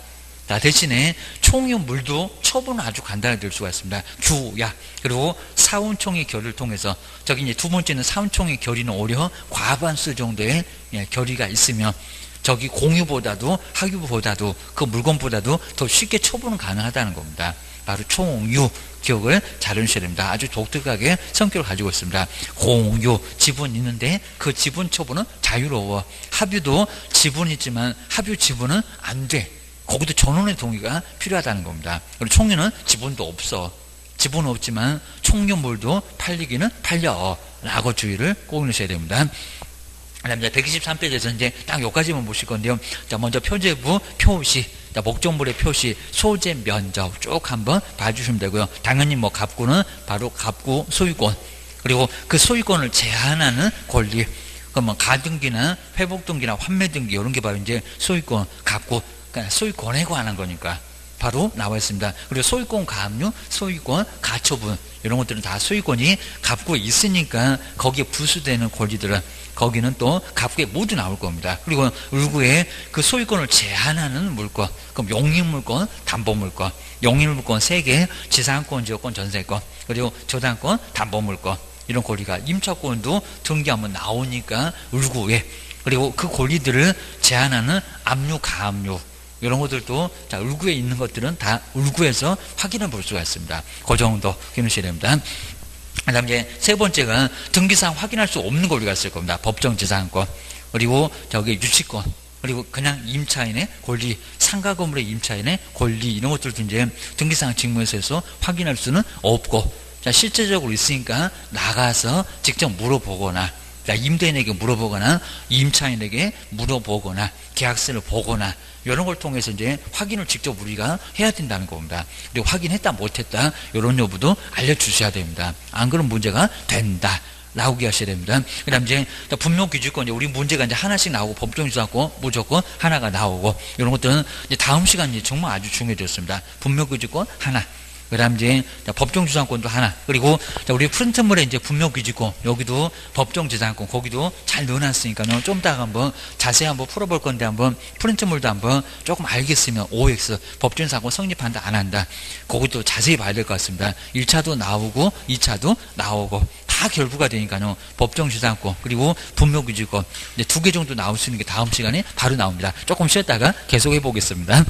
Speaker 1: 자, 대신에 총유물도 처분은 아주 간단하게 될 수가 있습니다. 규약, 그리고 사운총의 결의를 통해서, 저기 이제 두 번째는 사운총의 결의는 오히려 과반수 정도의 결의가 있으면 저기 공유보다도 합유보다도 그 물건보다도 더 쉽게 처분은 가능하다는 겁니다. 바로 총유, 기억을 잘 해주셔야 됩니다. 아주 독특하게 성격을 가지고 있습니다. 공유, 지분 있는데 그 지분 처분은 자유로워. 합유도 지분이 있지만 합유 지분은 안 돼. 거기도 전원의 동의가 필요하다는 겁니다. 그리고 총유는 지분도 없어. 지분은 없지만 총유물도 팔리기는 팔려 라고 주의를 꼭 넣으셔야 됩니다. 그 다음에 123페이지에서 이제 딱 여기까지만 보실 건데요. 자, 먼저 표제부 표시, 자, 목적물의 표시, 소재 면적 쭉 한번 봐주시면 되고요. 당연히 뭐 갑구는 바로 갑구 소유권, 그리고 그 소유권을 제한하는 권리, 그러면 가등기나 회복등기나 환매등기 이런 게 바로 이제 소유권, 갑구, 그러니까 소유권에 관한 거니까 바로 나와 있습니다. 그리고 소유권 가압류, 소유권 가처분 이런 것들은 다 소유권이 갑구에 있으니까 거기에 부수되는 권리들은 거기는 또 갑구에 모두 나올 겁니다. 그리고 을구에 그 소유권을 제한하는 물권, 그럼 용익물권, 담보물권, 용익물권 3개, 지상권, 지역권, 전세권, 그리고 저당권, 담보물권 이런 권리가 임차권도 등기하면 나오니까 을구에, 그리고 그 권리들을 제한하는 압류, 가압류 이런 것들도 자, 을구에 있는 것들은 다 을구에서 확인해 볼 수가 있습니다. 그 정도 기억하셔야 됩니다. 그 다음 이제 세 번째가 등기사항 확인할 수 없는 권리가 있을 겁니다. 법정지상권, 그리고 저기 유치권, 그리고 그냥 임차인의 권리, 상가 건물의 임차인의 권리, 이런 것들도 이제 등기사항 직무에서 확인할 수는 없고, 자, 실제적으로 있으니까 나가서 직접 물어보거나, 자, 임대인에게 물어보거나, 임차인에게 물어보거나, 계약서를 보거나, 이런 걸 통해서 이제 확인을 직접 우리가 해야 된다는 겁니다. 그리고 확인했다, 못했다, 이런 여부도 알려주셔야 됩니다. 안 그런 문제가 된다. 나오게 하셔야 됩니다. 그 다음 이제 분묘기준권, 우리 문제가 이제 하나씩 나오고 법정지상권 무조건 하나가 나오고, 이런 것들은 이제 다음 시간이 정말 아주 중요해졌습니다. 분묘기준권 하나. 그 다음 이제 법정지상권도 하나. 그리고 우리 프린트물에 이제 분묘기준권, 여기도 법정지상권, 거기도 잘 넣어놨으니까요. 좀 이따가 한번 자세히 한번 풀어볼 건데, 한번 프린트물도 한번 조금 알겠으면 OX, 법정지상권 성립한다, 안 한다. 그것도 자세히 봐야 될 것 같습니다. 1차도 나오고, 2차도 나오고. 다 결부가 되니까요. 법정지상권, 그리고 분묘기준권. 이제 2개 정도 나올 수 있는 게 다음 시간에 바로 나옵니다. 조금 쉬었다가 계속 해보겠습니다.